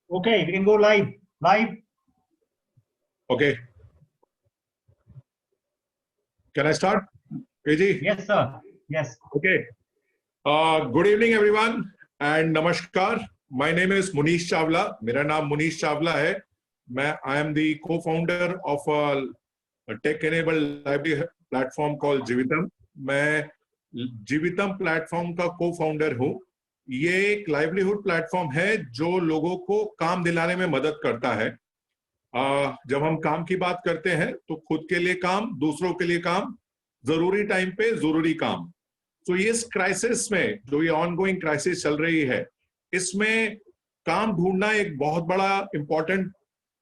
Okay, we can go live. Live. Okay. Can I start? Eji? Yes, sir. Yes. Okay. Good evening, everyone, and namaskar. My name is Munish Chawla. मेरा नाम मुनीश चावला है. I am the co-founder of a tech-enabled library platform called Jivitam. मैं जीवितम platform का co-founder हूँ. ये एक livelihood platform है जो लोगों को काम दिलाने में मदद करता है. जब हम काम की बात करते हैं तो खुद के लिए काम, दूसरों के लिए काम, जरूरी टाइम पे जरूरी काम. तो इस क्राइसिस में जो ये ऑनगोइंग क्राइसिस चल रही है, इसमें काम ढूंढना एक बहुत बड़ा इंपॉर्टेंट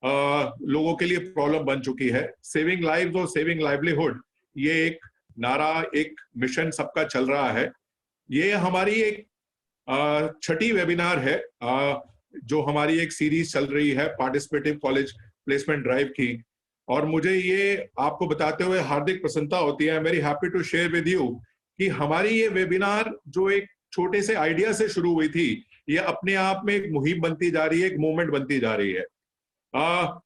लोगों के लिए प्रॉब्लम बन चुकी है. सेविंग लाइव्स और सेविंग लाइवलीहुड, ये एक नारा, एक मिशन सबका चल रहा है. ये हमारी एक छठी वेबिनार है जो हमारी एक सीरीज चल रही है पार्टिसिपेटिव कॉलेज प्लेसमेंट ड्राइव की. और मुझे ये आपको बताते हुए हार्दिक प्रसन्नता होती है. I am very happy to share with you कि हमारी ये वेबिनार जो एक छोटे से आइडिया से शुरू हुई थी, ये अपने आप में एक मुहिम बनती जा रही है, एक मूवमेंट बनती जा रही है.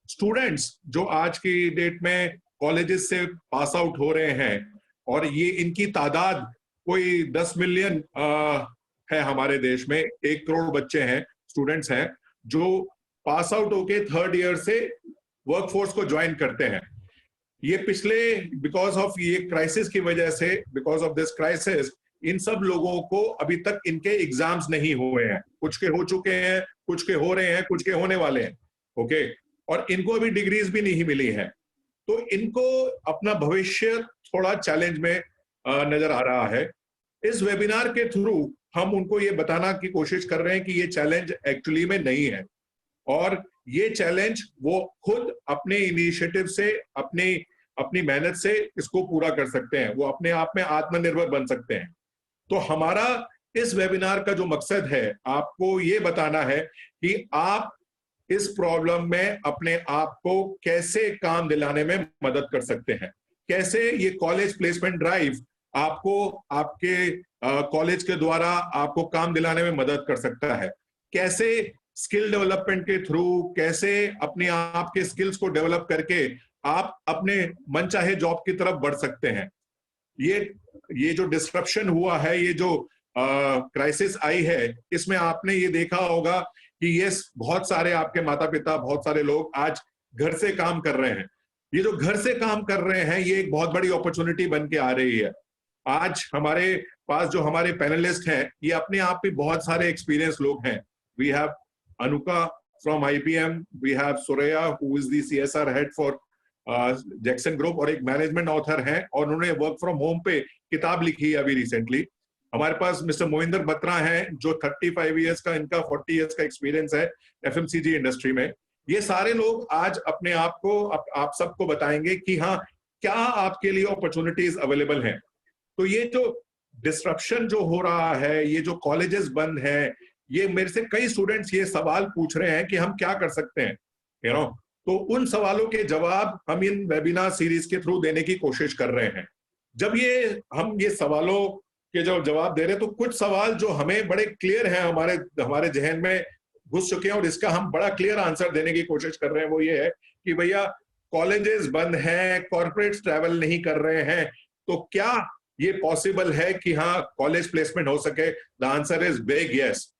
स्टूडेंट्स जो आज की डेट में कॉलेजेस से पास आउट हो रहे हैं, और ये इनकी तादाद कोई 10 मिलियन है हमारे देश में. 1 करोड़ बच्चे हैं, स्टूडेंट्स हैं जो पास आउट होके थर्ड ईयर से वर्कफोर्स को ज्वाइन करते हैं. ये पिछले बिकॉज ऑफ ये क्राइसिस की वजह से, बिकॉज ऑफ दिस क्राइसिस, इन सब लोगों को अभी तक इनके एग्जाम्स नहीं हुए हैं. कुछ के हो चुके हैं, कुछ के हो रहे हैं, कुछ के होने वाले हैं. ओके. और इनको अभी डिग्रीज भी नहीं मिली है. तो इनको अपना भविष्य थोड़ा चैलेंज में नजर आ रहा है. इस वेबिनार के थ्रू हम उनको ये बताना की कोशिश कर रहे हैं कि ये चैलेंज एक्चुअली में नहीं है, और ये चैलेंज वो खुद अपने इनिशिएटिव से, अपनी मेहनत से इसको पूरा कर सकते हैं. वो अपने आप में आत्मनिर्भर बन सकते हैं. तो हमारा इस वेबिनार का जो मकसद है, आपको ये बताना है कि आप इस प्रॉब्लम में अपने आप को कैसे काम दिलाने में मदद कर सकते हैं. कैसे ये कॉलेज प्लेसमेंट ड्राइव आपको आपके कॉलेज के द्वारा आपको काम दिलाने में मदद कर सकता है. कैसे स्किल डेवलपमेंट के थ्रू, कैसे अपने आप के स्किल्स को डेवलप करके आप अपने मनचाहे जॉब की तरफ बढ़ सकते हैं. ये जो डिस्ट्रप्शन हुआ है, ये जो क्राइसिस आई है, इसमें आपने ये देखा होगा कि ये बहुत सारे आपके माता पिता, बहुत सारे लोग आज घर से काम कर रहे हैं. ये जो घर से काम कर रहे हैं, ये एक बहुत बड़ी अपॉर्चुनिटी बन के आ रही है. आज हमारे पास जो हमारे पैनलिस्ट हैं, ये अपने आप में बहुत सारे एक्सपीरियंस लोग हैं. We have Anuka from IBM, we have Suraya who is the CSR head for Jackson Group, और एक मैनेजमेंट ऑथर हैं, और उन्होंने वर्क फ्रॉम होम पे किताब लिखी है अभी रिसेंटली. हमारे पास मिस्टर मोहिंदर बत्रा हैं जो 35 इयर्स का, इनका 40 इयर्स का एक्सपीरियंस है FMCG इंडस्ट्री में. ये सारे लोग आज अपने आप को आप सबको बताएंगे कि हाँ, क्या आपके लिए अपॉर्चुनिटीज अवेलेबल हैं. तो ये जो डिस्ट्रप्शन जो हो रहा है, ये जो कॉलेजेस बंद हैं, ये मेरे से कई स्टूडेंट्स ये सवाल पूछ रहे हैं कि हम क्या कर सकते हैं, तो उन सवालों के जवाब हम इन वेबिनार सीरीज के थ्रू देने की कोशिश कर रहे हैं. जब हम ये सवालों के जो जवाब दे रहे हैं, तो कुछ सवाल जो हमें बड़े क्लियर हैं, हमारे जहन में घुस चुके हैं, और इसका हम बड़ा क्लियर आंसर देने की कोशिश कर रहे हैं. वो ये है कि भैया, कॉलेजेस बंद हैं, कॉर्पोरेट्स ट्रैवल नहीं कर रहे हैं, तो क्या ये पॉसिबल है कि हाँ, कॉलेज प्लेसमेंट हो सके? The answer is big yes.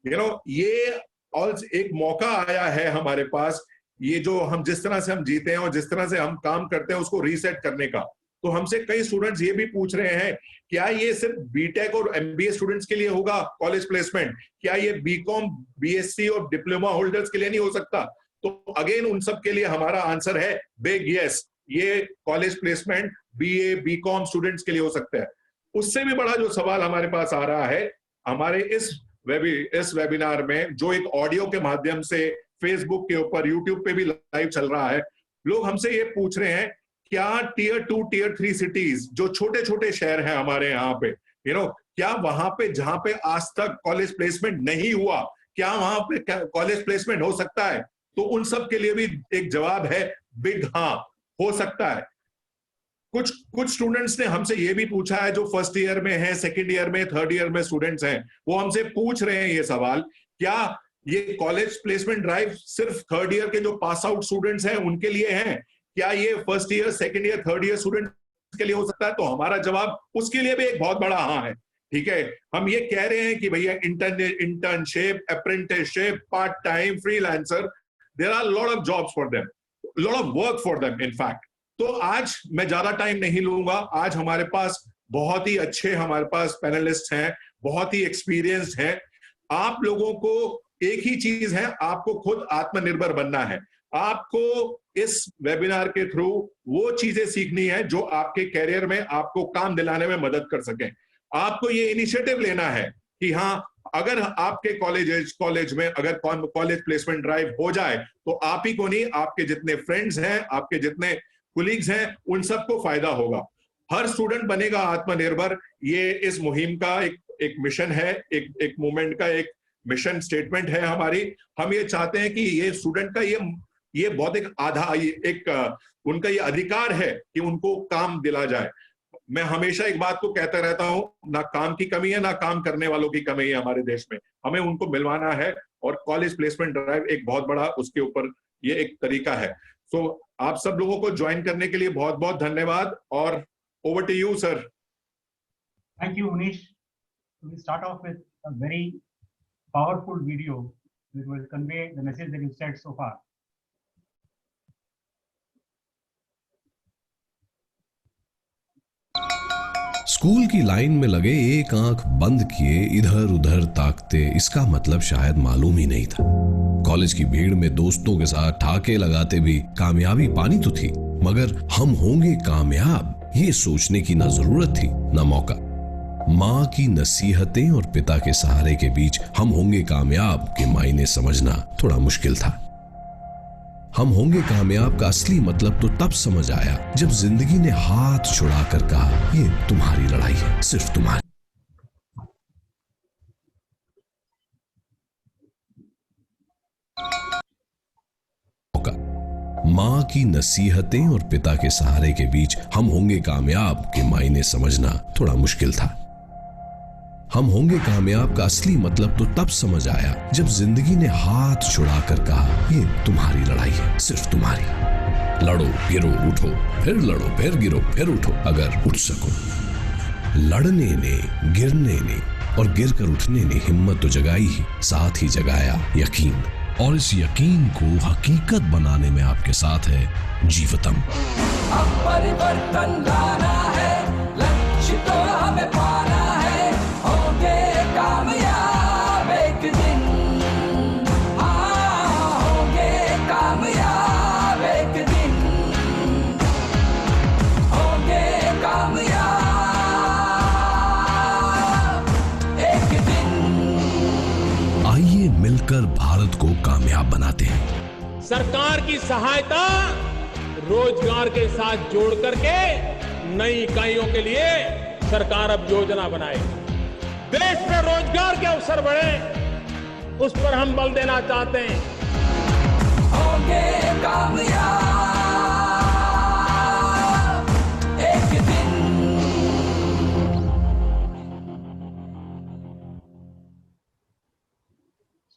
ये और एक मौका आया है हमारे पास, ये जो हम जिस तरह से हम जीते हैं और जिस तरह से हम काम करते हैं उसको रीसेट करने का. तो हमसे कई स्टूडेंट्स ये भी पूछ रहे हैं, क्या ये सिर्फ बीटेक और एमबीए स्टूडेंट्स के लिए होगा कॉलेज प्लेसमेंट? क्या ये बीकॉम, बीएससी और डिप्लोमा होल्डर्स के लिए नहीं हो सकता? तो अगेन उन सब के लिए हमारा आंसर है बिग यस. ये college placement BA, BCom students के लिए हो सकता है. उससे भी बड़ा जो सवाल हमारे पास आ रहा है, हमारे इस वेबिनार में, जो एक ऑडियो के माध्यम से फेसबुक के ऊपर, यूट्यूब पे भी लाइव चल रहा है, लोग हमसे ये पूछ रहे हैं, क्या टियर 2, टियर 3 सिटीज, जो छोटे छोटे शहर हैं हमारे यहाँ पे, क्या वहां पे जहां पे आज तक कॉलेज प्लेसमेंट नहीं हुआ, क्या वहां पे कॉलेज प्लेसमेंट हो सकता है? तो उन सब के लिए भी एक जवाब है बिग हाँ, हो सकता है. कुछ स्टूडेंट्स ने हमसे ये भी पूछा है, जो फर्स्ट ईयर में है, सेकंड ईयर में, थर्ड ईयर में स्टूडेंट्स हैं, वो हमसे पूछ रहे हैं ये सवाल, क्या ये कॉलेज प्लेसमेंट ड्राइव सिर्फ थर्ड ईयर के जो पास आउट स्टूडेंट्स हैं उनके लिए हैं? क्या ये first year, second year, third year students के लिए हो सकता है? तो हमारा जवाब उसके लिए भी एक बहुत बड़ा हाँ है। ठीक है, हम ये कह रहे हैं कि भैया internship, apprenticeship, part time, freelancer, there are lot of jobs for them, lot of work for them in fact. तो आज मैं ज्यादा टाइम नहीं लूंगा। आज हमारे पास बहुत ही अच्छे हमारे पास पैनलिस्ट हैं, बहुत ही एक्सपीरियंस्ड हैं। आप लोगों को एक ही चीज है, आपको खुद आत्मनिर्भर बनना है। आपको इस वेबिनार के थ्रू वो चीजें सीखनी है जो आपके कैरियर में आपको काम दिलाने में मदद कर सके। आपको ये इनिशिएटिव लेना है कि हाँ, अगर आपके कॉलेज में अगर कॉलेज प्लेसमेंट ड्राइव हो जाए तो आप ही को नहीं, आपके जितने फ्रेंड्स हैं, आपके जितने कुलीग्स हैं, उन सबको फायदा होगा। हर स्टूडेंट बनेगा आत्मनिर्भर। ये इस मुहिम का एक मिशन है, एक मूवमेंट का एक मिशन स्टेटमेंट है हमारी। हम ये चाहते हैं कि ये स्टूडेंट का ये बौद्धिक उनका ये अधिकार है कि उनको काम दिला जाए। मैं हमेशा एक बात को कहता रहता हूं, ना काम की कमी है, ना काम करने वालों की कमी है हमारे देश में। हमें उनको मिलवाना है और कॉलेज प्लेसमेंट ड्राइव एक बहुत बड़ा उसके ऊपर ये एक तरीका है। सो आप सब लोगों को ज्वाइन करने के लिए बहुत बहुत धन्यवाद और over to you sir. Thank you, Munish. We start off with a very powerful video that will convey the message that you said so far. School की लाइन में लगे एक आंख बंद किए इधर उधर ताकते, इसका मतलब शायद मालूम ही नहीं था। कॉलेज की भीड़ में दोस्तों के साथ ठाके लगाते भी कामयाबी पानी तो थी, मगर हम होंगे कामयाब ये सोचने की ना जरूरत थी ना मौका। माँ की नसीहतें और पिता के सहारे के बीच हम होंगे कामयाब के मायने समझना थोड़ा मुश्किल था। हम होंगे कामयाब का असली मतलब तो तब समझ आया जब जिंदगी ने हाथ छुड़ाकर कहा, ये तुम्हारी लड़ाई है, सिर्फ तुम्हारी। माँ की नसीहतें और पिता के सहारे के बीच हम होंगे कामयाब के मायने समझना थोड़ा मुश्किल था। हम होंगे कामयाब का असली मतलब तो तब समझ आया जब जिंदगी ने हाथ छुड़ाकर कहा, ये तुम्हारी लड़ाई है, सिर्फ तुम्हारी। लड़ो, गिरो, उठो, फिर लड़ो, फिर गिरो, फिर उठो, अगर उठ सको। लड़ने ने, गिरने ने और गिरकर उठने ने हिम्मत तो जगाई ही, साथ ही जगाया यकीन। और इस यकीन को हकीकत बनाने में आपके साथ है जीवितम। अब परिवर्तन लाना है, लक्ष्य तो हमें पाना है, होंगे कामयाब एक दिन। हाँ, होंगे कामयाब एक दिन, होंगे कामयाब एक दिन। आइए मिलकर भारत को कामयाब बनाते हैं। सरकार की सहायता रोजगार के साथ जोड़ करके नई इकाइयों के लिए सरकार अब योजना बनाए। देश में रोजगार के अवसर बढ़े, उस पर हम बल देना चाहते हैं। होंगे कामयाब एक दिन।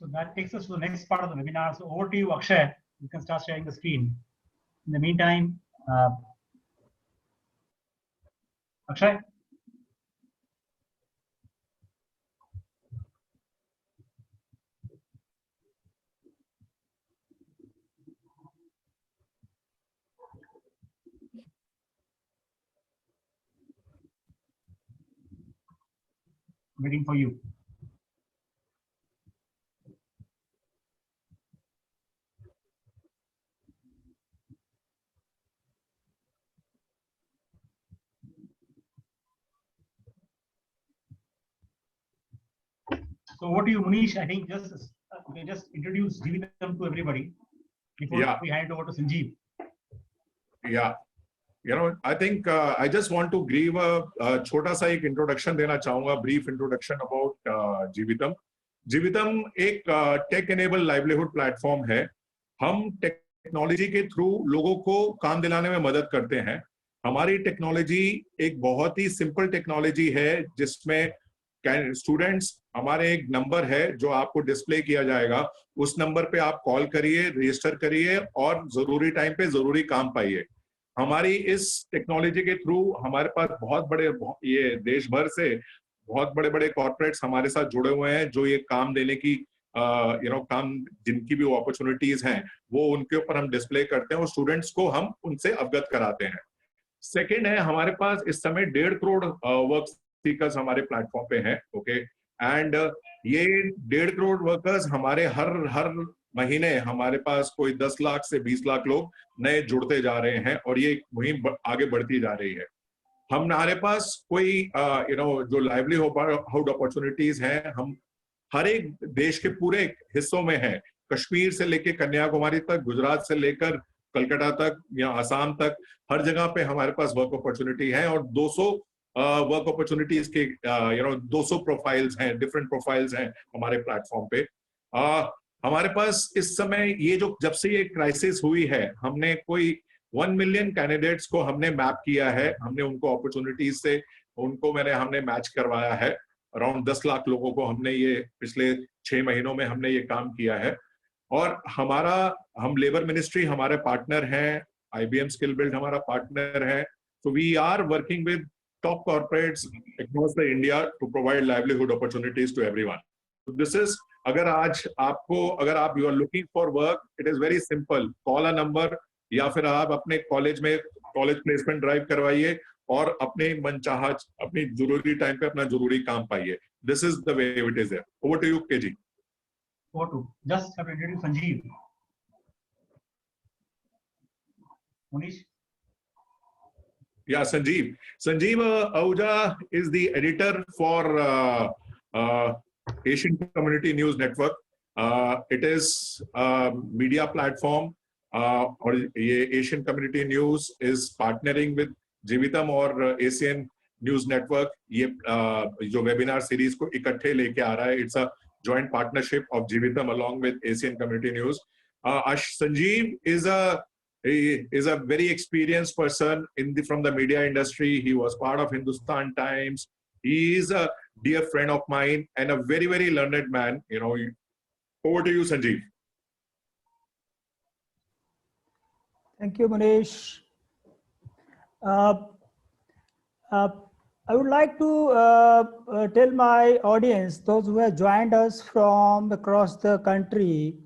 So that takes us to the next part of the webinar. So over to you, Akshay. You can start sharing the screen. In the meantime, Akshay. Waiting for you. So over to you, Munish. I think just introduce Jeevitam to everybody before we hand it over to Sanjeev. Yeah, I think I just want to give a छोटा सा एक introduction देना चाहूँगा, brief introduction about जीवितम। जीवितम एक take enable livelihood platform है। हम technology के through लोगों को काम दिलाने में मदद करते हैं। हमारी टेक्नोलॉजी एक बहुत ही सिंपल टेक्नोलॉजी है जिसमें स्टूडेंट्स, हमारे एक नंबर है जो आपको डिस्प्ले किया जाएगा, उस नंबर पे आप कॉल करिए, रजिस्टर करिए और जरूरी टाइम पे जरूरी काम पाइए। हमारी इस टेक्नोलॉजी के थ्रू हमारे पास ये देश भर से बहुत बड़े बड़े कॉर्पोरेट्स हमारे साथ जुड़े हुए हैं, जो ये काम देने की काम जिनकी भी अपॉर्चुनिटीज हैं वो उनके ऊपर हम डिस्प्ले करते हैं और स्टूडेंट्स को हम उनसे अवगत कराते हैं। सेकेंड है, हमारे पास इस समय 1.5 करोड़ वर्क सीकर्स हमारे प्लेटफॉर्म पे हैं। ओके, एंड ये 1.5 करोड़ वर्कर्स हमारे हर महीने हमारे पास कोई 10 लाख से 20 लाख लोग नए जुड़ते जा रहे हैं और ये मुहिम आगे बढ़ती जा रही है। हमारे पास कोई जो लाइवलीहुड अपॉर्चुनिटीज हैं, हम हर एक देश के पूरे हिस्सों में हैं, कश्मीर से लेकर कन्याकुमारी तक, गुजरात से लेकर कलकत्ता तक या आसाम तक, हर जगह पे हमारे पास वर्क अपॉर्चुनिटी है और 200 वर्क अपॉर्चुनिटीज के 200 प्रोफाइल्स हैं, डिफरेंट प्रोफाइल्स हैं हमारे प्लेटफॉर्म पे। हमारे पास इस समय ये जो जब से ये क्राइसिस हुई है, हमने कोई 1 मिलियन कैंडिडेट्स को हमने मैप किया है, हमने उनको अपॉर्चुनिटीज से हमने मैच करवाया है। अराउंड 10 लाख लोगों को हमने ये पिछले 6 महीनों में हमने ये काम किया है। और हम लेबर मिनिस्ट्री हमारे पार्टनर हैं, IBM स्किल बिल्ड हमारा पार्टनर है। So we are working with top corporates across the India to provide livelihood opportunities to everyone. So this is, अगर आप you are looking for work, it is very simple. Call a number या फिर आप अपने college placement drive करवाइए और अपने मनचाहा अपनी जरूरी टाइम पे अपना जरूरी काम पाइए। This is the way it is there. Over to you, KG. Over to just have introduced Sanjeev. Munish. Yeah, Sanjeev. Sanjeev Ahuja is the editor for Asian Community News Network. It is a media platform, और ये Asian Community News is partnering with जीवितम और Asian news network ये जो webinar series को इकट्ठे लेके आ रहा है। It's a joint partnership of Jivitam along with Asian community news. Sanjeev is a very experienced person from the media industry. He was part of Hindustan Times. He is a dear friend of mine and a very, very learned man. Over to you, Sanjeev. Thank you, Manish. I would like to tell my audience, those who have joined us from across the country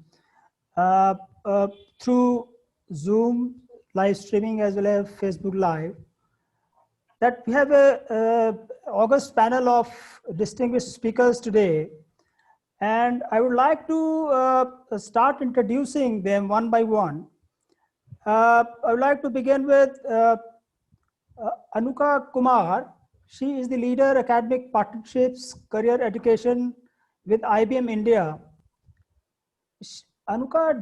through Zoom live streaming as well as Facebook Live, that we have a august panel of distinguished speakers today, and I would like to start introducing them one by one. I would like to begin with Anuka Kumar. She is the leader academic partnerships career education with IBM India. Anuka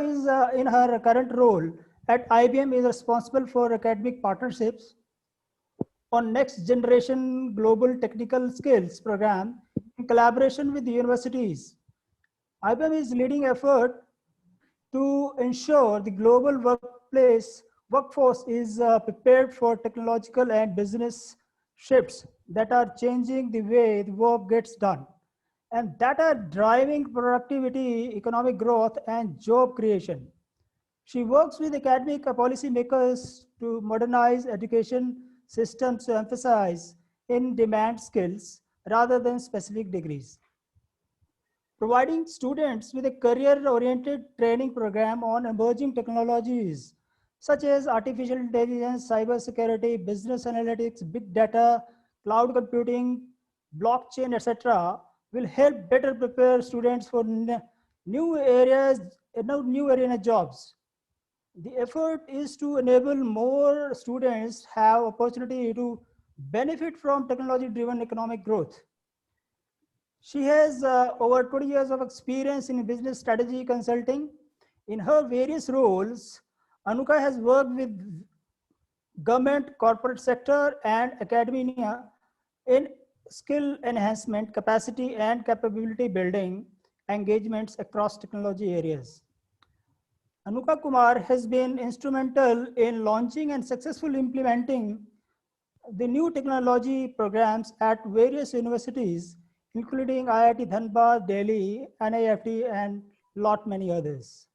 is in her current role at IBM is responsible for academic partnerships on next generation global technical skills program in collaboration with the universities. IBM is leading effort to ensure the global workforce is prepared for technological and business shifts that are changing the way the work gets done and that are driving productivity, economic growth, and job creation. She works with academic policymakers to modernize education systems to emphasize in-demand skills rather than specific degrees. Providing students with a career-oriented training program on emerging technologies such as artificial intelligence, cybersecurity, business analytics, big data, cloud computing, blockchain, etc., will help better prepare students for new arena jobs. The effort is to enable more students have opportunity to benefit from technology-driven economic growth. She has over 20 years of experience in business strategy consulting. In her various roles, Anuka has worked with government, corporate sector, and academia in skill enhancement, capacity and capability building engagements across technology areas. Anuka Kumar has been instrumental in launching and successfully implementing the new technology programs at various universities, including IIT Dhanbad, Delhi, NIFT, and lot many others.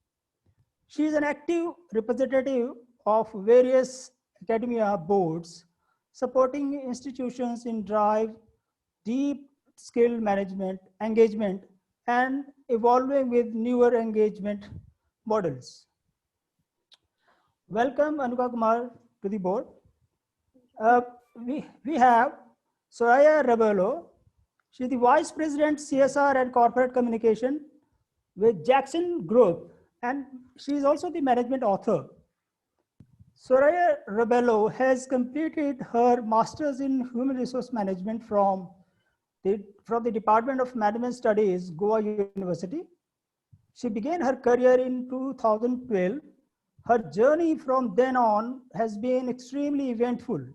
She is an active representative of various academia boards, supporting institutions in drive deep skill management, engagement, and evolving with newer engagement models. Welcome, Anuka Kumar, to the board. We have Soraya Rebello. She is the Vice President, CSR and Corporate Communication with Jackson Group, and she is also the management author. Soraya Rebello has completed her Master's in Human Resource Management from the Department of Management Studies, Goa University. She began her career in 2012. Her journey from then on has been extremely eventful,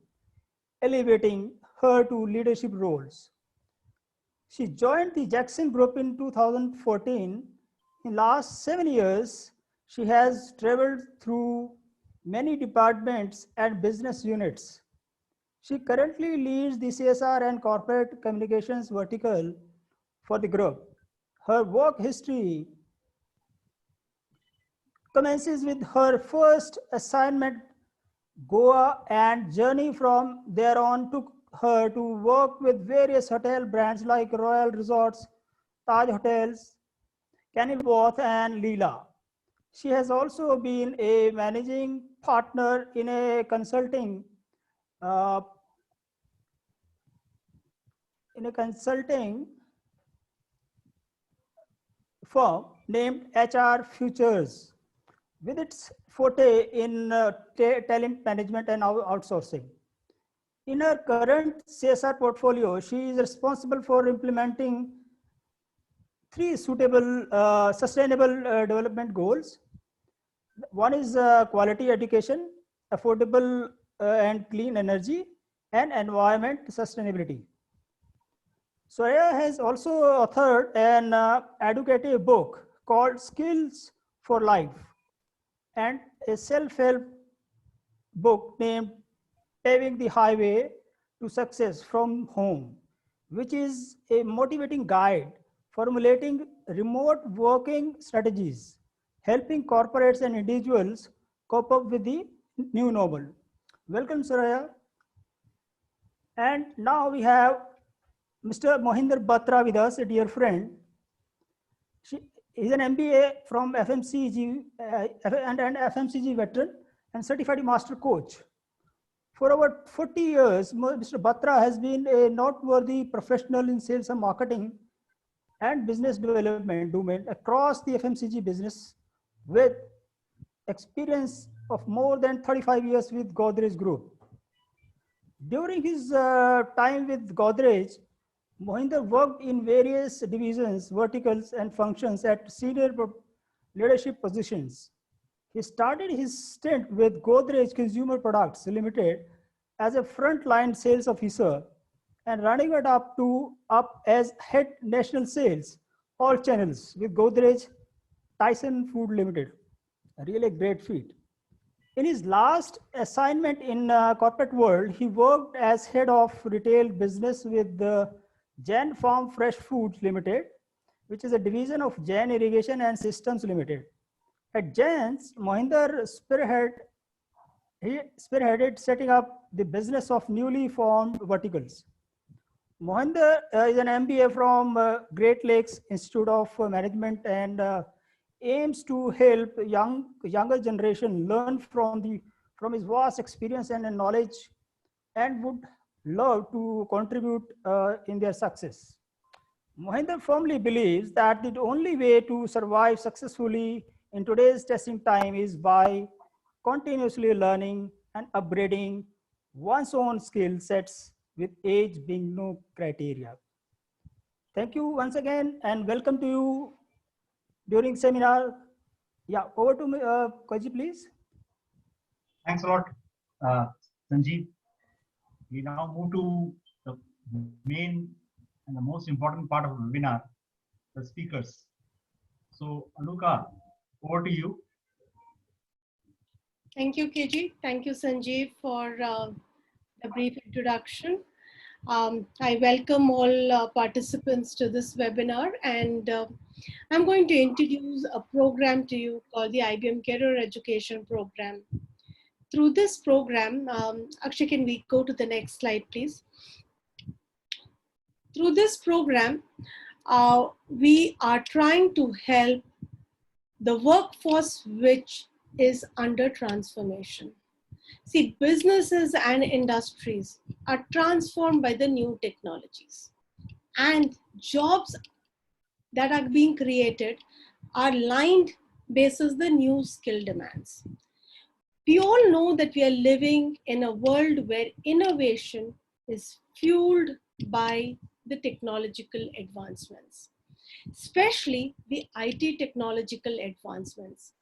elevating her to leadership roles. She joined the Jackson Group in 2014. In last 7 years, she has traveled through many departments and business units. She currently leads the CSR and corporate communications vertical for the group. Her work history commences with her first assignment, Goa, and journey from there on took her to work with various hotel brands like Royal Resorts, Taj Hotels, Kenilworth, and Leela. She has also been a managing partner in a consulting firm named HR Futures, with its forte in talent management and outsourcing. In her current CSR portfolio, she is responsible for implementing 3 sustainable development goals. One is quality education, affordable and clean energy, and environment sustainability. Soraya has also authored an educative book called Skills for Life and a self-help book named Paving the Highway to Success from Home, which is a motivating guide formulating remote working strategies, helping corporates and individuals cope up with the new normal. Welcome, Soraya. And now we have Mr. Mohinder Batra with us, a dear friend. He is an MBA from FMCG and an FMCG veteran and certified master coach. For over 40 years, Mr. Batra has been a noteworthy professional in sales and marketing and business development domain across the FMCG business, with experience of more than 35 years with Godrej Group. During his time with Godrej, Mohinder worked in various divisions, verticals, and functions at senior leadership positions. He started his stint with Godrej Consumer Products Limited as a frontline sales officer and running it up as head national sales, all channels with Godrej Tyson Food Limited. A really great feat. In his last assignment in corporate world, he worked as head of retail business with the Jain Farm Fresh Foods Limited, which is a division of Jain Irrigation and Systems Limited. At Jain's, Mohinder spearheaded setting up the business of newly formed verticals. Mohinder is an MBA from Great Lakes Institute of Management and aims to help younger generation learn from his vast experience and knowledge, and would love to contribute in their success. Mohinder firmly believes that the only way to survive successfully in today's testing time is by continuously learning and upgrading one's own skill sets, with age being no criteria. Thank you once again and welcome to you during seminar. Yeah, over to Koji, please. Thanks a lot, Sanjeev. We now move to the main and the most important part of the webinar, the speakers. So, Anuka, over to you. Thank you, KG. Thank you, Sanjeev, for a brief introduction. I welcome all participants to this webinar, and I'm going to introduce a program to you called the IBM Career Education Program. Through this program, Akshay, can we go to the next slide, please? Through this program, we are trying to help the workforce which is under transformation. See, businesses and industries are transformed by the new technologies, and jobs that are being created are lined basis the new skill demands. We all know that we are living in a world where innovation is fueled by the technological advancements, especially the IT technological advancements.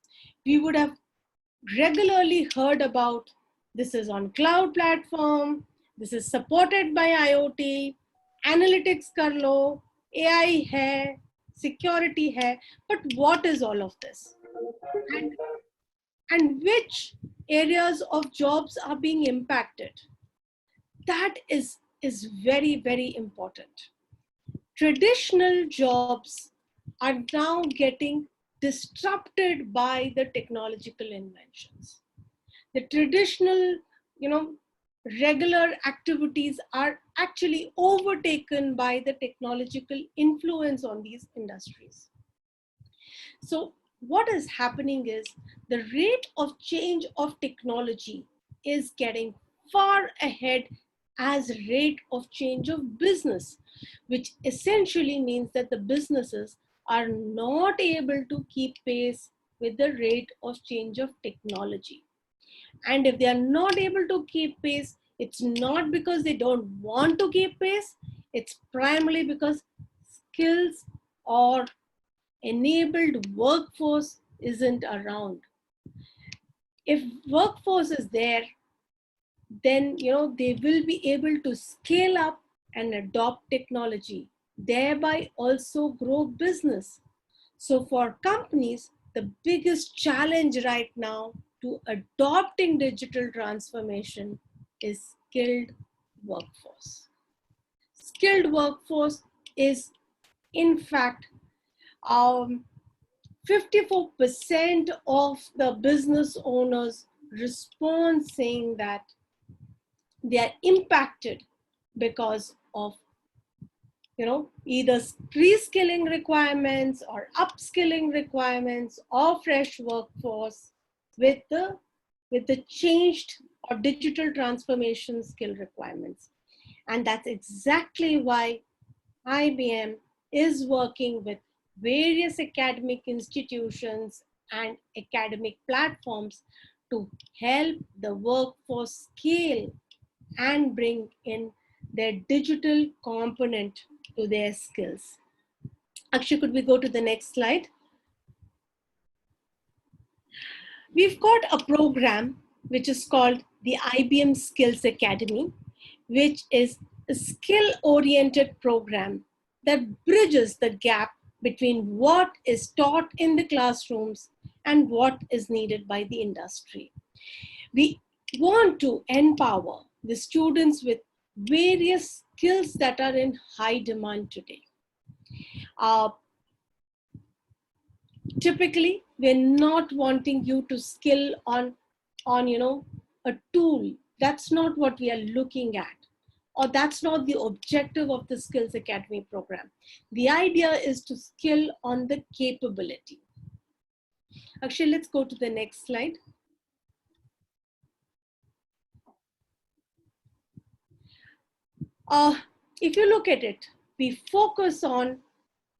We would have regularly heard about this is on cloud platform, this is supported by IoT, analytics kar lo, AI hai, security hai, but what is all of this? And which areas of jobs are being impacted? That is very, very important. Traditional jobs are now getting disrupted by the technological inventions. The traditional, regular activities are actually overtaken by the technological influence on these industries. So what is happening is the rate of change of technology is getting far ahead as rate of change of business, which essentially means that the businesses are not able to keep pace with the rate of change of technology. And if they are not able to keep pace, it's not because they don't want to keep pace, it's primarily because skills or enabled workforce isn't around. If workforce is there, then they will be able to scale up and adopt technology, thereby also grow business. So for companies, the biggest challenge right now to adopting digital transformation is skilled workforce. Skilled workforce is, in fact, 54% of the business owners respond saying that they are impacted because of either reskilling requirements or upskilling requirements or fresh workforce with the changed or digital transformation skill requirements. And that's exactly why IBM is working with various academic institutions and academic platforms to help the workforce scale and bring in their digital component to their skills. Akshay, could we go to the next slide? We've got a program which is called the IBM Skills Academy, which is a skill-oriented program that bridges the gap between what is taught in the classrooms and what is needed by the industry. We want to empower the students with various skills that are in high demand today. Typically, we're not wanting you to skill on a tool. That's not what we are looking at, or that's not the objective of the Skills Academy program. The idea is to skill on the capability. Actually, let's go to the next slide. If you look at it, we focus on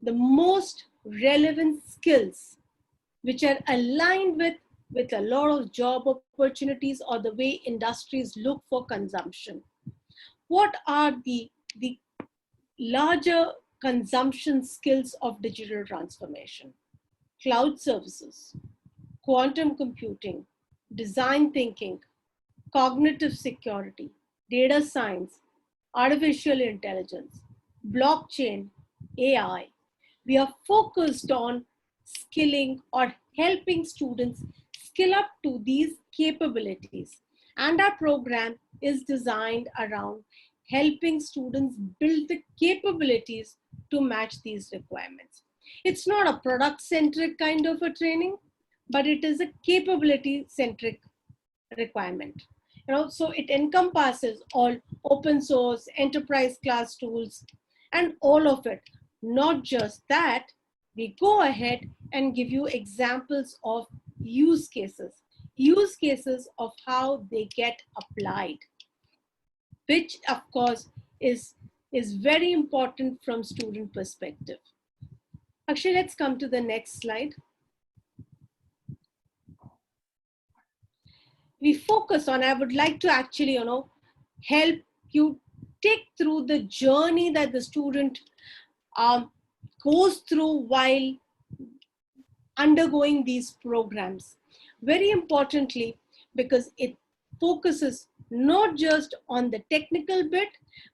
the most relevant skills which are aligned with a lot of job opportunities or the way industries look for consumption. What are the larger consumption skills of digital transformation? Cloud services, quantum computing, design thinking, cognitive security, data science, artificial intelligence, blockchain, AI. We are focused on skilling or helping students skill up to these capabilities. And our program is designed around helping students build the capabilities to match these requirements. It's not a product-centric kind of a training, but it is a capability-centric requirement. So it encompasses all open source, enterprise class tools, and all of it. Not just that, we go ahead and give you examples of use cases of how they get applied, which of course is very important from student perspective. Actually, let's come to the next slide. We focus on, I would like to actually, help you take through the journey that the student goes through while undergoing these programs. Very importantly, because it focuses not just on the technical bit,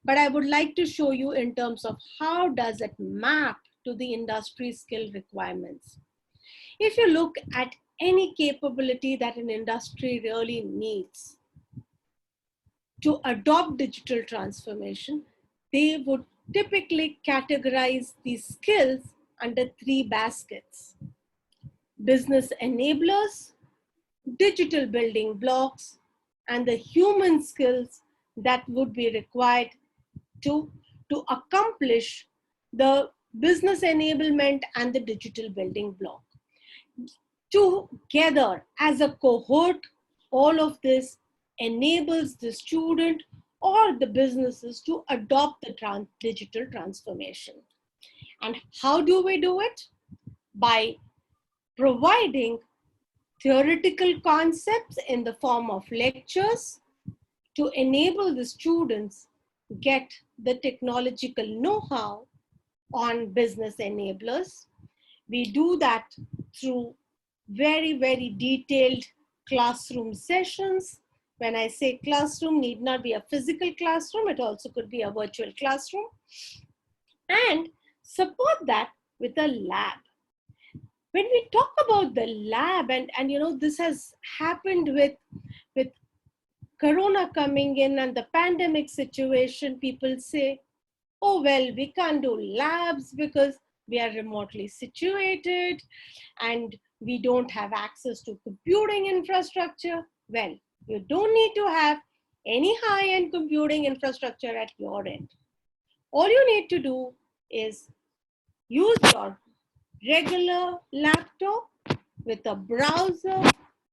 but I would like to show you in terms of how does it map to the industry skill requirements. If you look at any capability that an industry really needs to adopt digital transformation, they would typically categorize these skills under 3 baskets: business enablers, digital building blocks, and the human skills that would be required to accomplish the business enablement and the digital building block. Together as a cohort, all of this enables the student or the businesses to adopt the digital transformation. And how do we do it? By providing theoretical concepts in the form of lectures to enable the students get the technological know-how on business enablers. We do that through very, very detailed classroom sessions. When I say classroom, need not be a physical classroom, it also could be a virtual classroom. And support that with a lab. When we talk about the lab, and this has happened with Corona coming in and the pandemic situation, people say, oh, well, we can't do labs because we are remotely situated and we don't have access to computing infrastructure. Well, you don't need to have any high-end computing infrastructure at your end. All you need to do is use your regular laptop with a browser,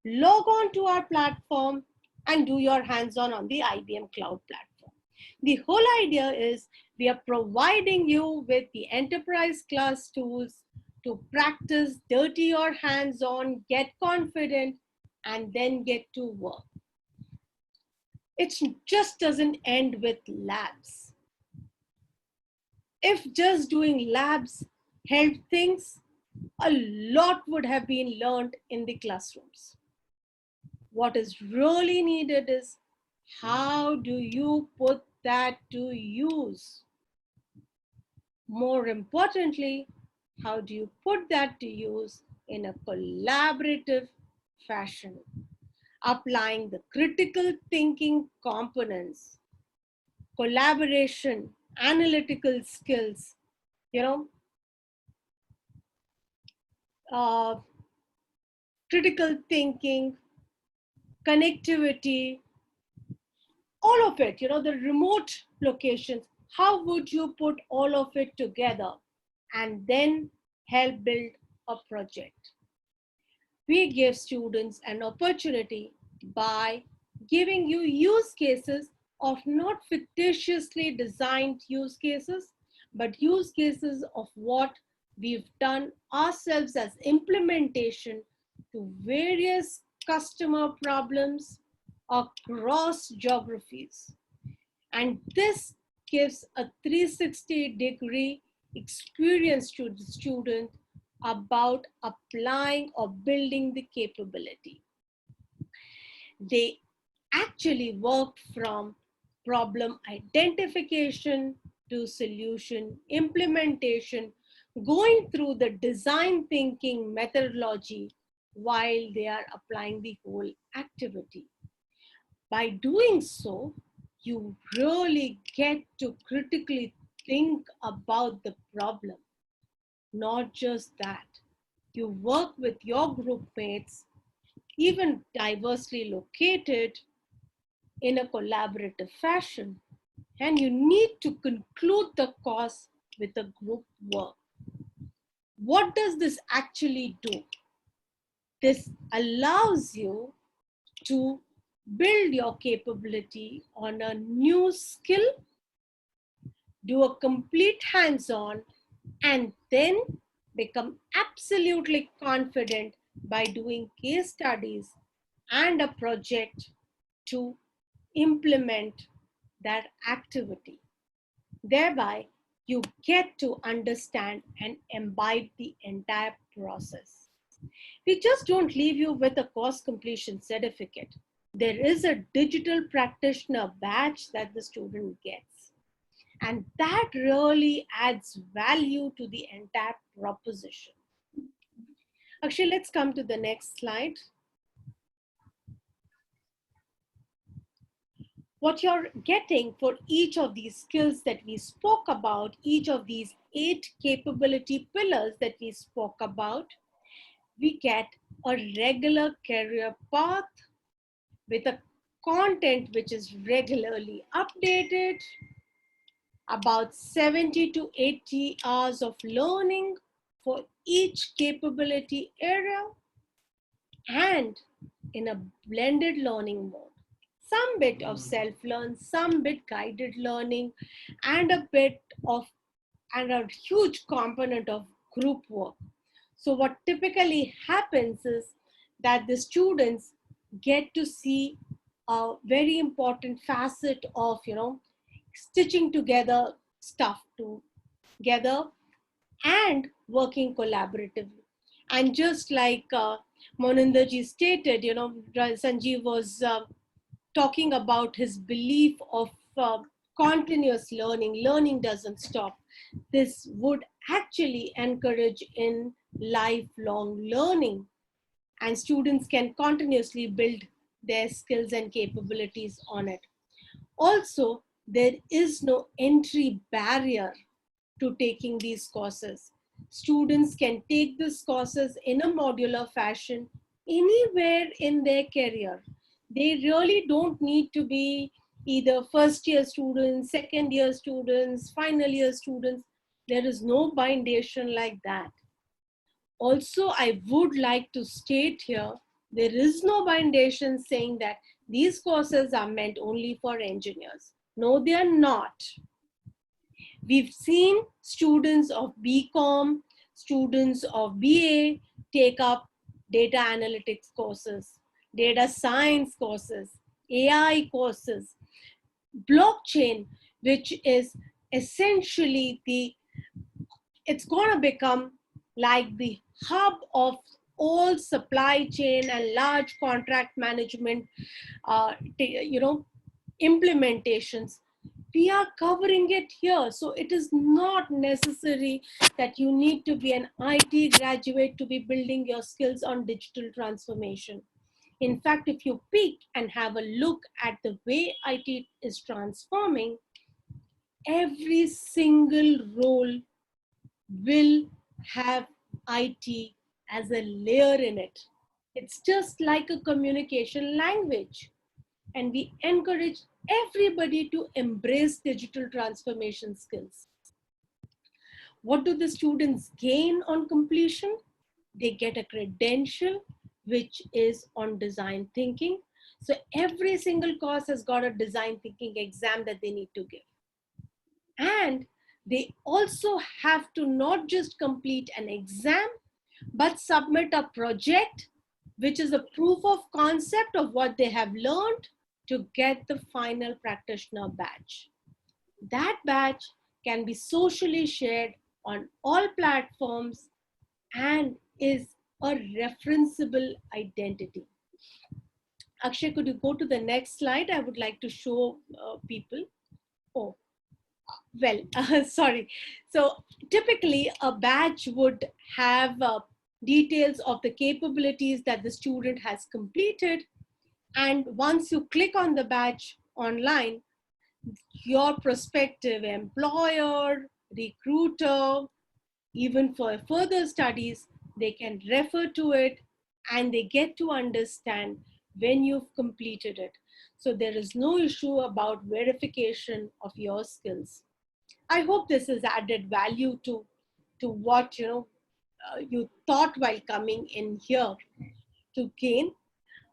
log on to our platform, and do your hands-on on the IBM Cloud platform. The whole idea is we are providing you with the enterprise class tools to practice, dirty your hands on, get confident, and then get to work. It just doesn't end with labs. If just doing labs helped things, a lot would have been learned in the classrooms. What is really needed is how do you put that to use? More importantly, how do you put that to use in a collaborative fashion, applying the critical thinking components, collaboration, analytical skills, critical thinking, connectivity, all of it, the remote locations. How would you put all of it together and then help build a project? We give students an opportunity by giving you use cases of not fictitiously designed use cases, but use cases of what we've done ourselves as implementation to various customer problems across geographies. And this gives a 360-degree experience to the student about applying or building the capability. They actually worked from problem identification to solution implementation, going through the design thinking methodology while they are applying the whole activity. By doing so, you really get to critically think about the problem. Not just that, you work with your group mates, even diversely located, in a collaborative fashion, and you need to conclude the course with a group work. What does this actually do? This allows you to build your capability on a new skill, do a complete hands-on, and then become absolutely confident by doing case studies and a project to implement that activity. Thereby, you get to understand and imbibe the entire process. We just don't leave you with a course completion certificate. There is a digital practitioner badge that the student gets. And that really adds value to the entire proposition. Actually, let's come to the next slide. What you're getting for each of these skills that we spoke about, each of these 8 capability pillars that we spoke about, we get a regular career path with a content which is regularly updated, about 70 to 80 hours of learning for each capability area, and in a blended learning mode. Some bit of self-learn, some bit guided learning, and a huge component of group work. So what typically happens is that the students get to see a very important facet of, stitching together stuff together and working collaboratively. And just like Moninderji stated, Sanjeev was talking about his belief of continuous learning. Learning doesn't stop. This would actually encourage in lifelong learning, and students can continuously build their skills and capabilities on it. Also, there is no entry barrier to taking these courses. Students can take these courses in a modular fashion anywhere in their career. They really don't need to be either first year students, second year students, final year students. There is no bindation like that. Also, I would like to state here, there is no bindation saying that these courses are meant only for engineers. No, they are not. We've seen students of BCom, students of BA take up data analytics courses, data science courses, AI courses, blockchain, which is essentially it's going to become like the hub of all supply chain and large contract management, implementations. We are covering it here. So it is not necessary that you need to be an IT graduate to be building your skills on digital transformation. In fact, if you peek and have a look at the way IT is transforming, every single role will have IT as a layer in it. It's just like a communication language. And we encourage everybody to embrace digital transformation skills. What do the students gain on completion? They get a credential, which is on design thinking. So every single course has got a design thinking exam that they need to give. And they also have to not just complete an exam, but submit a project, which is a proof of concept of what they have learned to get the final practitioner badge. That badge can be socially shared on all platforms and is a referenceable identity. Akshay, could you go to the next slide? I would like to show people. Oh, well, sorry. So typically a badge would have details of the capabilities that the student has completed, And once you click on the badge online, your prospective employer, recruiter, even for further studies, they can refer to it and they get to understand when you've completed it. So there is no issue about verification of your skills. I hope this has added value to what you thought while coming in here to gain.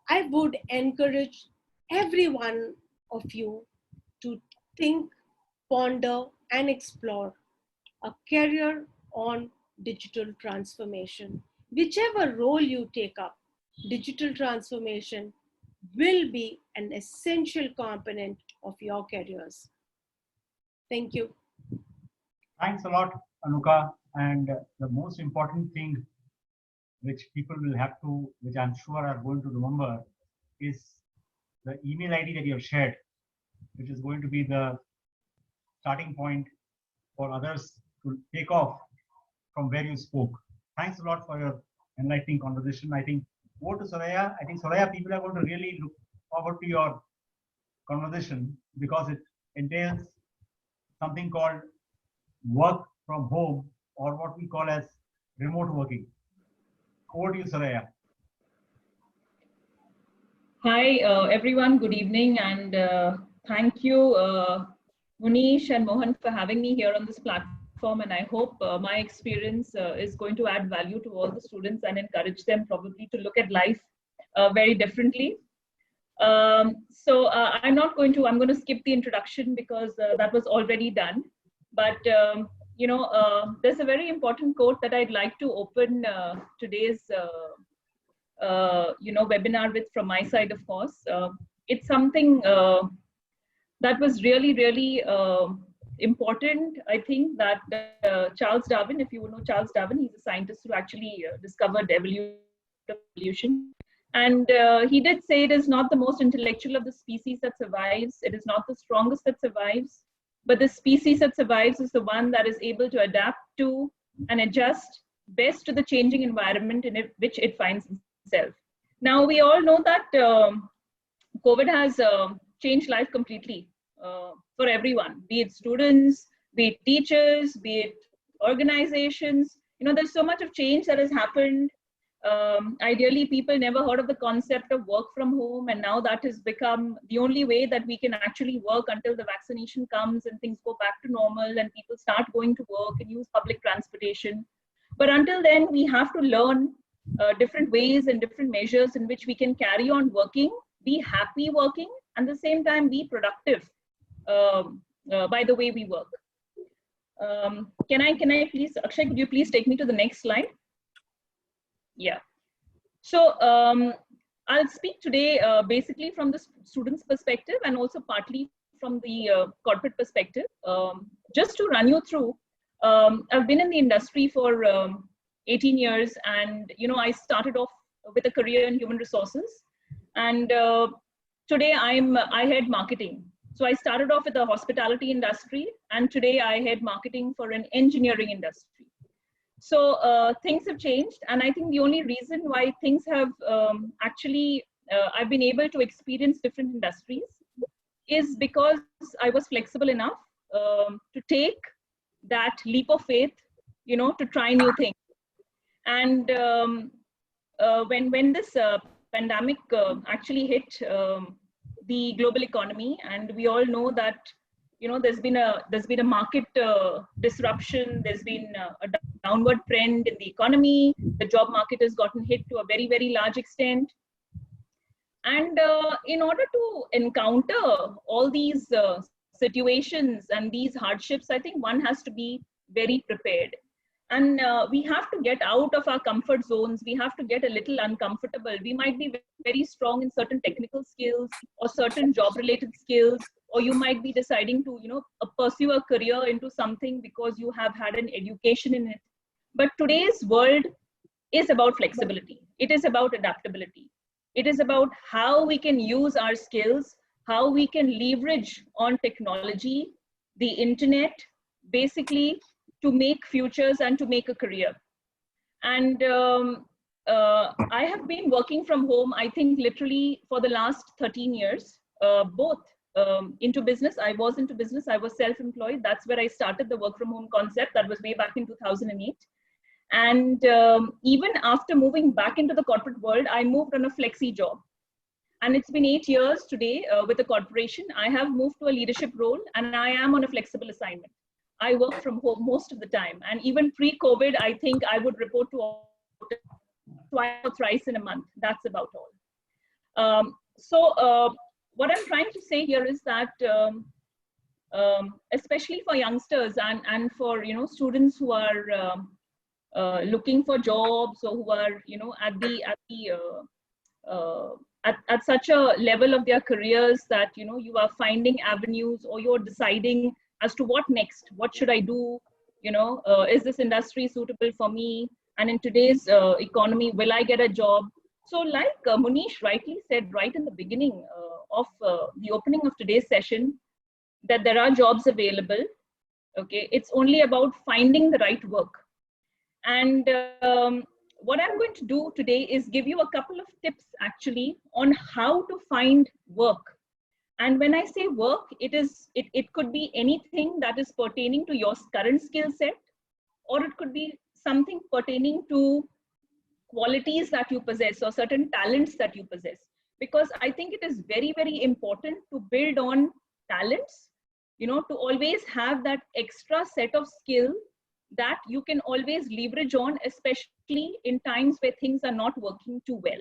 I would encourage every one of you to think, ponder, and explore a career on digital transformation. Whichever role you take up, digital transformation will be an essential component of your careers. Thank you. Thanks a lot, Anuka. And the most important thing which people will have to, which I'm sure are going to remember, is the email ID that you have shared, which is going to be the starting point for others to take off from where you spoke. Thanks a lot for your enlightening conversation. I think over to Soraya. I think Soraya, people are going to really look forward to your conversation because it entails something called work from home, or what we call as remote working. Over to you, Soraya. Hi, everyone. Good evening, and thank you, Munish and Mohan, for having me here on this platform. And I hope my experience is going to add value to all the students and encourage them probably to look at life very differently. I'm going to skip the introduction because that was already done. But there's a very important quote that I'd like to open today's webinar with from my side, of course. It's something that was really, really important. I think that Charles Darwin, if you know Charles Darwin, he's a scientist who actually discovered evolution. And he did say it is not the most intellectual of the species that survives. It is not the strongest that survives. But the species that survives is the one that is able to adapt to and adjust best to the changing environment in which it finds itself. Now, we all know that COVID has changed life completely for everyone, be it students, be it teachers, be it organizations. There's so much of change that has happened. Ideally, people never heard of the concept of work from home, and now that has become the only way that we can actually work until the vaccination comes and things go back to normal and people start going to work and use public transportation. But until then, we have to learn different ways and different measures in which we can carry on working, be happy working, and at the same time be productive by the way we work. Can I please, Akshay, could you please take me to the next slide? Yeah. So I'll speak today basically from the student's perspective and also partly from the corporate perspective. Just to run you through, I've been in the industry for 18 years, and I started off with a career in human resources, and today I head marketing. So I started off with the hospitality industry, and today I head marketing for an engineering industry. So things have changed, and I think the only reason why things have I've been able to experience different industries is because I was flexible enough to take that leap of faith, to try new things. And when this pandemic actually hit the global economy, and we all know that there's been a market disruption, there's been a downward trend in the economy, the job market has gotten hit to a very, very large extent. And in order to encounter all these situations and these hardships, I think one has to be very prepared. And we have to get out of our comfort zones. We have to get a little uncomfortable. We might be very strong in certain technical skills or certain job-related skills, or you might be deciding to, pursue a career into something because you have had an education in it. But today's world is about flexibility. It is about adaptability. It is about how we can use our skills, how we can leverage on technology, the internet, basically to make futures and to make a career. And I have been working from home, I think literally for the last 13 years, both into business. I was into business, I was self-employed. That's where I started the work from home concept. That was way back in 2008. And even after moving back into the corporate world, I moved on a flexi job. And it's been 8 years today with the corporation. I have moved to a leadership role and I am on a flexible assignment. I work from home most of the time. And even pre-COVID, I think I would report to twice or thrice in a month. That's about all. What I'm trying to say here is that, especially for youngsters and for students who are looking for jobs, or who are at such a level of their careers that you are finding avenues, or you're deciding as to what next, what should I do, is this industry suitable for me, and in today's economy, will I get a job? So like Munish rightly said right in the beginning of the opening of today's session, that there are jobs available. Okay, it's only about finding the right work. And what I'm going to do today is give you a couple of tips actually on how to find work. And when I say work, it could be anything that is pertaining to your current skill set, or it could be something pertaining to qualities that you possess or certain talents that you possess. Because I think it is very, very important to build on talents, to always have that extra set of skill that you can always leverage on, especially in times where things are not working too well.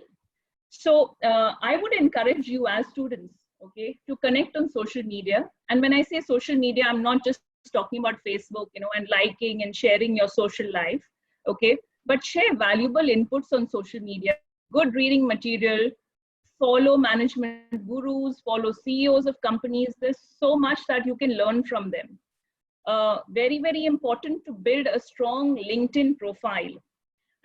So I would encourage you as students, okay, to connect on social media. And when I say social media, I'm not just talking about Facebook, and liking and sharing your social life, okay, but share valuable inputs on social media, good reading material, follow management gurus, follow CEOs of companies. There's so much that you can learn from them. Very, very important to build a strong LinkedIn profile.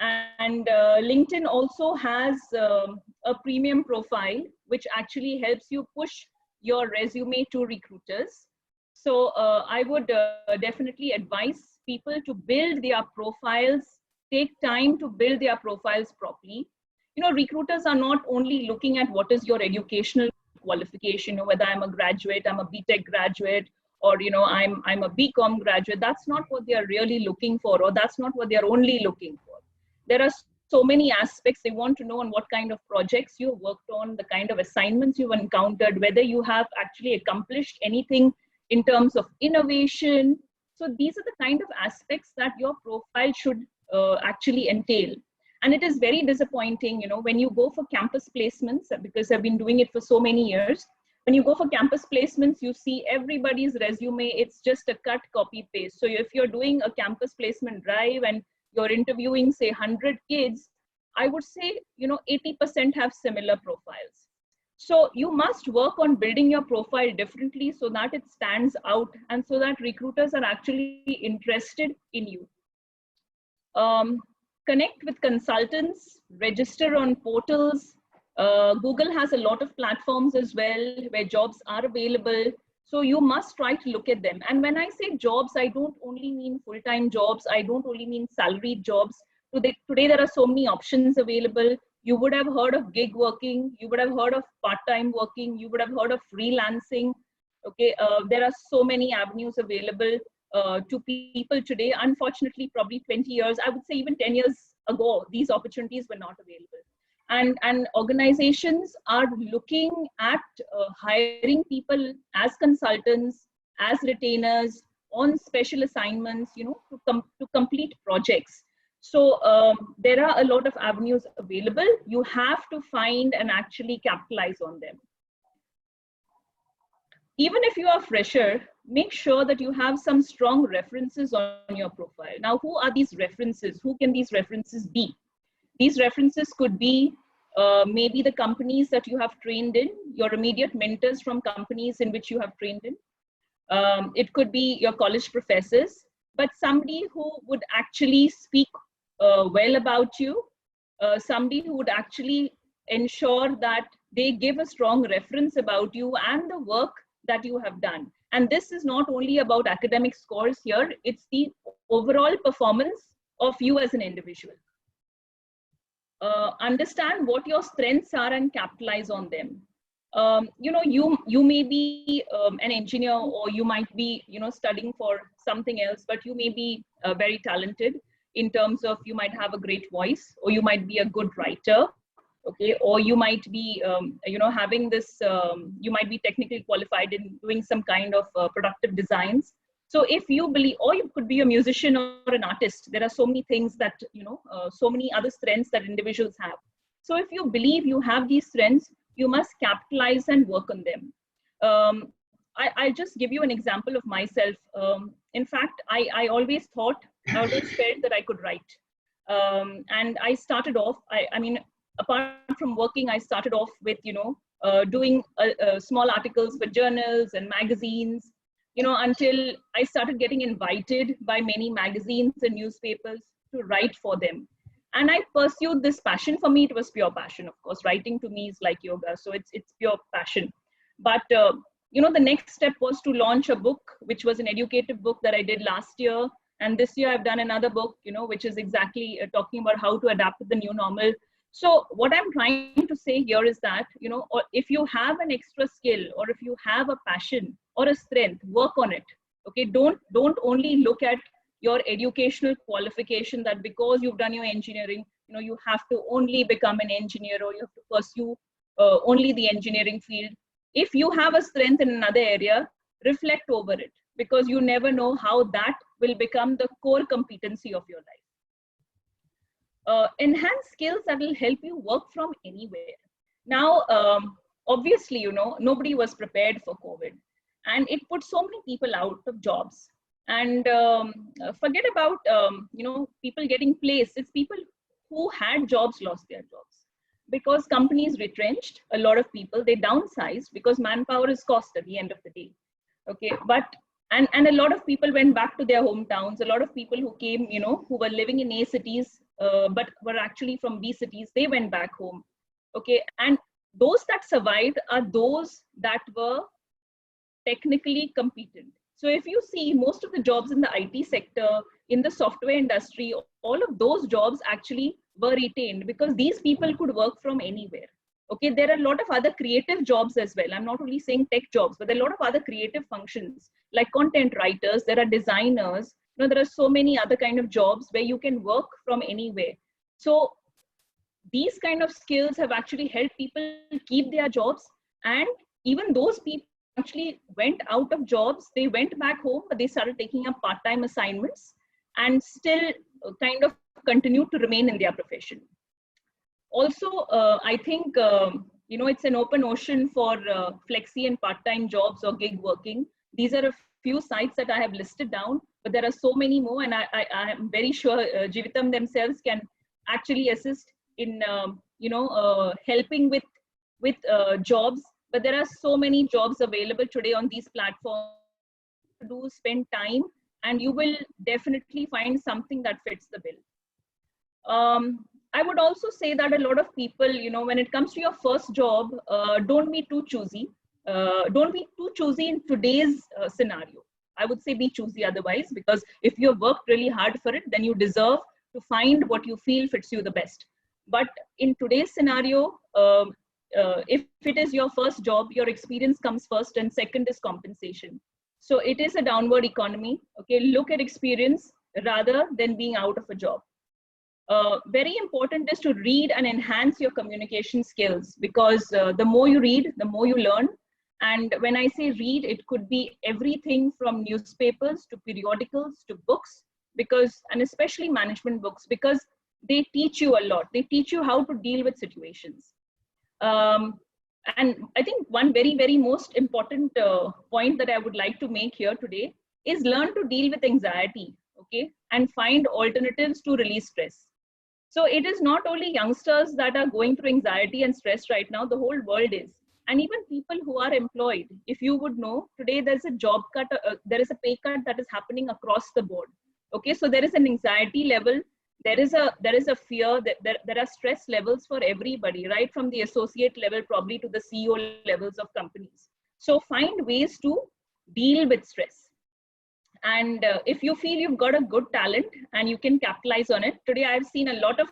And LinkedIn also has a premium profile, which actually helps you push your resume to recruiters. So I would definitely advise people to build their profiles, take time to build their profiles properly. Recruiters are not only looking at what is your educational qualification, whether I'm a graduate, I'm a BTech graduate, or I'm a BCom graduate. That's not what they are really looking for, or that's not what they are only looking for. There are so many aspects. They want to know on what kind of projects you've worked on, the kind of assignments you've encountered, whether you have actually accomplished anything in terms of innovation. So these are the kind of aspects that your profile should actually entail. And it is very disappointing, when you go for campus placements, because I've been doing it for so many years. When you go for campus placements, you see everybody's resume. It's just a cut, copy, paste. So if you're doing a campus placement drive and you're interviewing, say, 100 kids, I would say, 80% have similar profiles. So you must work on building your profile differently so that it stands out and so that recruiters are actually interested in you. Connect with consultants, register on portals. Google has a lot of platforms as well where jobs are available. So you must try to look at them. And when I say jobs, I don't only mean full-time jobs. I don't only mean salaried jobs. Today there are so many options available. You would have heard of gig working. You would have heard of part-time working. You would have heard of freelancing. Okay, there are so many avenues available to people today. Unfortunately, probably 20 years, I would say even 10 years ago, these opportunities were not available. And organizations are looking at hiring people as consultants, as retainers, on special assignments, to complete projects. So there are a lot of avenues available. You have to find and actually capitalize on them. Even if you are fresher, make sure that you have some strong references on your profile. Now, who are these references? Who can these references be? These references could be maybe the companies that you have trained in, your immediate mentors from companies in which you have trained in. It could be your college professors, but somebody who would actually speak well about you, somebody who would actually ensure that they give a strong reference about you and the work that you have done. And this is not only about academic scores here, it's the overall performance of you as an individual. understand what your strengths are and capitalize on them. You know, you may be an engineer, or you might be, you know, studying for something else, but you may be very talented in terms of, you might have a great voice, or you might be a good writer, okay, or you might be you know, having this you might be technically qualified in doing some kind of productive designs. So if you believe, or you could be a musician or an artist, there are so many things that, you know, so many other strengths that individuals have. So if you believe you have these strengths, you must capitalize and work on them. I'll just give you an example of myself. In fact, I always thought, I always felt that I could write. And I started off, I mean, apart from working, I started off with, you know, doing small articles for journals and magazines, you know, until I started getting invited by many magazines and newspapers to write for them. And I pursued this passion. For me, it was pure passion. Of course, writing to me is like yoga, so it's pure passion. But you know, the next step was to launch a book, which was an educative book that I did last year. And this year I've done another book, you know, which is exactly talking about how to adapt to the new normal. So what I'm trying to say here is that, you know, or if you have an extra skill, or if you have a passion or a strength, work on it. Okay, don't only look at your educational qualification, that because you've done your engineering, you know, you have to only become an engineer, or you have to pursue only the engineering field. If you have a strength in another area, reflect over it, because you never know how that will become the core competency of your life. Enhance skills that will help you work from anywhere. Now, obviously, you know, nobody was prepared for COVID, and it put so many people out of jobs. And forget about, you know, people getting placed. It's people who had jobs lost their jobs, because companies retrenched a lot of people. They downsized, because manpower is cost at the end of the day. Okay, but and a lot of people went back to their hometowns. A lot of people who came, you know, who were living in A cities, but were actually from B cities, they went back home. Okay, and those that survived are those that were technically competent. So if you see, most of the jobs in the IT sector, in the software industry, all of those jobs actually were retained, because these people could work from anywhere. Okay, there are a lot of other creative jobs as well. I'm not only saying tech jobs, but there are a lot of other creative functions, like content writers, there are designers, you know, there are so many other kind of jobs where you can work from anywhere. So these kind of skills have actually helped people keep their jobs. And even those people actually went out of jobs, they went back home, but they started taking up part-time assignments and still kind of continued to remain in their profession. Also, I think, you know, it's an open ocean for flexi and part-time jobs or gig working. These are a few sites that I have listed down, but there are so many more, and I am very sure Jeevitam themselves can actually assist in, you know, helping with jobs. But there are so many jobs available today on these platforms. Do spend time, and you will definitely find something that fits the bill. I would also say that a lot of people, you know, when it comes to your first job, don't be too choosy. Don't be too choosy in today's scenario. I would say be choosy otherwise, because if you have worked really hard for it, then you deserve to find what you feel fits you the best. But in today's scenario, if it is your first job, your experience comes first, and second is compensation. So it is a downward economy. Okay, look at experience rather than being out of a job. Very important is to read and enhance your communication skills, because the more you read, the more you learn. And when I say read, it could be everything from newspapers to periodicals to books, because, and especially management books, because they teach you a lot. They teach you how to deal with situations. And I think one very, very most important point that I would like to make here today is learn to deal with anxiety, okay, and find alternatives to release stress. So it is not only youngsters that are going through anxiety and stress right now, the whole world is. And even people who are employed, if you would know, today there's a job cut, there is a pay cut that is happening across the board. Okay, so there is an anxiety level, there is a fear, that there are stress levels for everybody, right from the associate level probably to the CEO levels of companies. So find ways to deal with stress. And if you feel you've got a good talent and you can capitalize on it, today I've seen a lot of,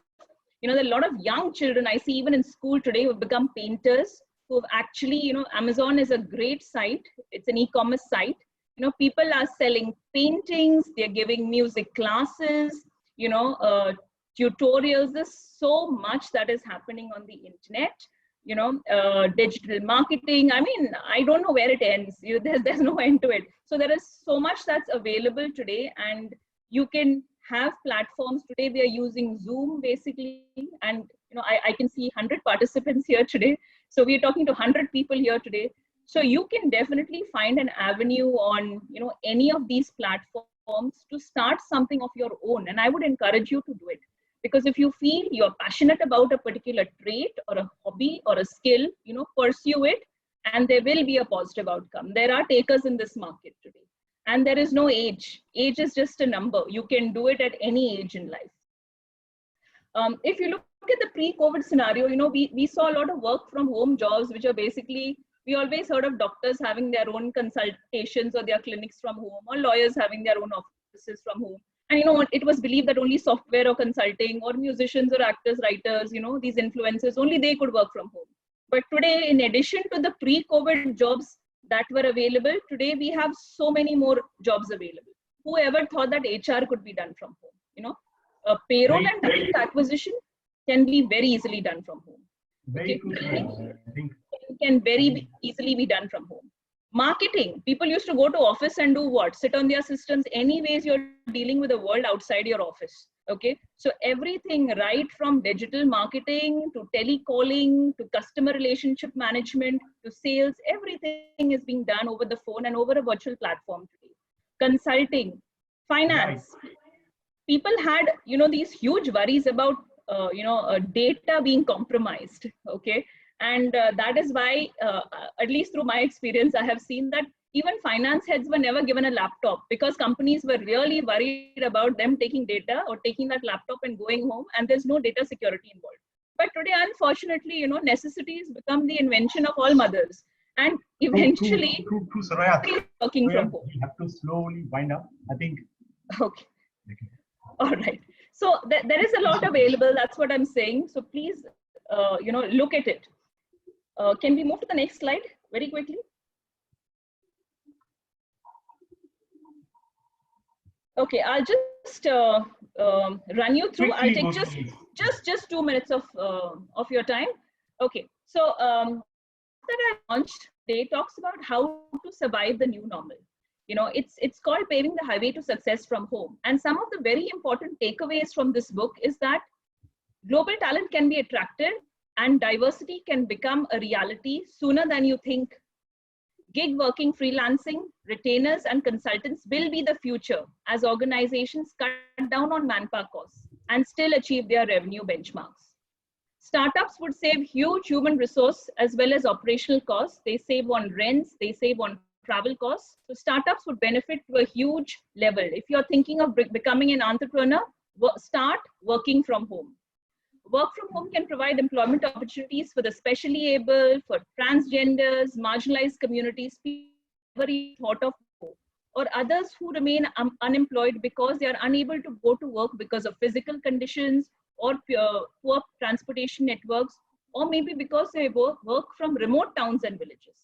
You know, there are a lot of young children I see even in school today who have become painters, who have actually, you know, Amazon is a great site. It's an e-commerce site. You know, people are selling paintings, they're giving music classes, you know, tutorials. There's so much that is happening on the internet. You know, digital marketing. I mean, I don't know where it ends. You know, there's no end to it. So there is so much that's available today, and you can have platforms. Today we are using Zoom basically, and you know, I can see 100 participants here today. So we are talking to 100 people here today. So you can definitely find an avenue on, you know, any of these platforms to start something of your own. And I would encourage you to do it. Because if you feel you're passionate about a particular trait or a hobby or a skill, you know, pursue it, and there will be a positive outcome. There are takers in this market today, and there is no age. Age is just a number. You can do it at any age in life. If you look at the pre-COVID scenario, you know, we saw a lot of work from home jobs, which are basically, we always heard of doctors having their own consultations or their clinics from home, or lawyers having their own offices from home. And you know, it was believed that only software or consulting or musicians or actors, writers, you know, these influencers, only they could work from home. But today, in addition to the pre-COVID jobs that were available, today we have so many more jobs available. Whoever thought that HR could be done from home? You know, payroll and talent acquisition can be very easily done from home. Very true. I think it can very easily be done from home. Marketing, people used to go to office and do what? Sit on their systems. Anyways, you're dealing with the world outside your office. Okay, so everything right from digital marketing to telecalling to customer relationship management to sales, everything is being done over the phone and over a virtual platform today. Consulting, finance. People had, you know, these huge worries about, data being compromised. Okay. And that is why, at least through my experience, I have seen that even finance heads were never given a laptop because companies were really worried about them taking data or taking that laptop and going home, and there's no data security involved. But today, unfortunately, you know, necessities become the invention of all mothers. And eventually, working from home. We have to slowly wind up, I think. Okay. All right. So there is a lot available. That's what I'm saying. So please, look at it. Can we move to the next slide very quickly? Okay, I'll just run you through. I'll take just 2 minutes of your time. Okay, so that I launched today talks about how to survive the new normal. You know, it's called Paving the Highway to Success from Home. And some of the very important takeaways from this book is that global talent can be attracted and diversity can become a reality sooner than you think. Gig working, freelancing, retainers and consultants will be the future as organizations cut down on manpower costs and still achieve their revenue benchmarks. Startups would save huge human resource as well as operational costs. They save on rents, they save on travel costs. So startups would benefit to a huge level. If you're thinking of becoming an entrepreneur, start working from home. Work from home can provide employment opportunities for the specially able, for transgenders, marginalized communities, people never thought of before, or others who remain unemployed because they are unable to go to work because of physical conditions or poor transportation networks, or maybe because they work from remote towns and villages.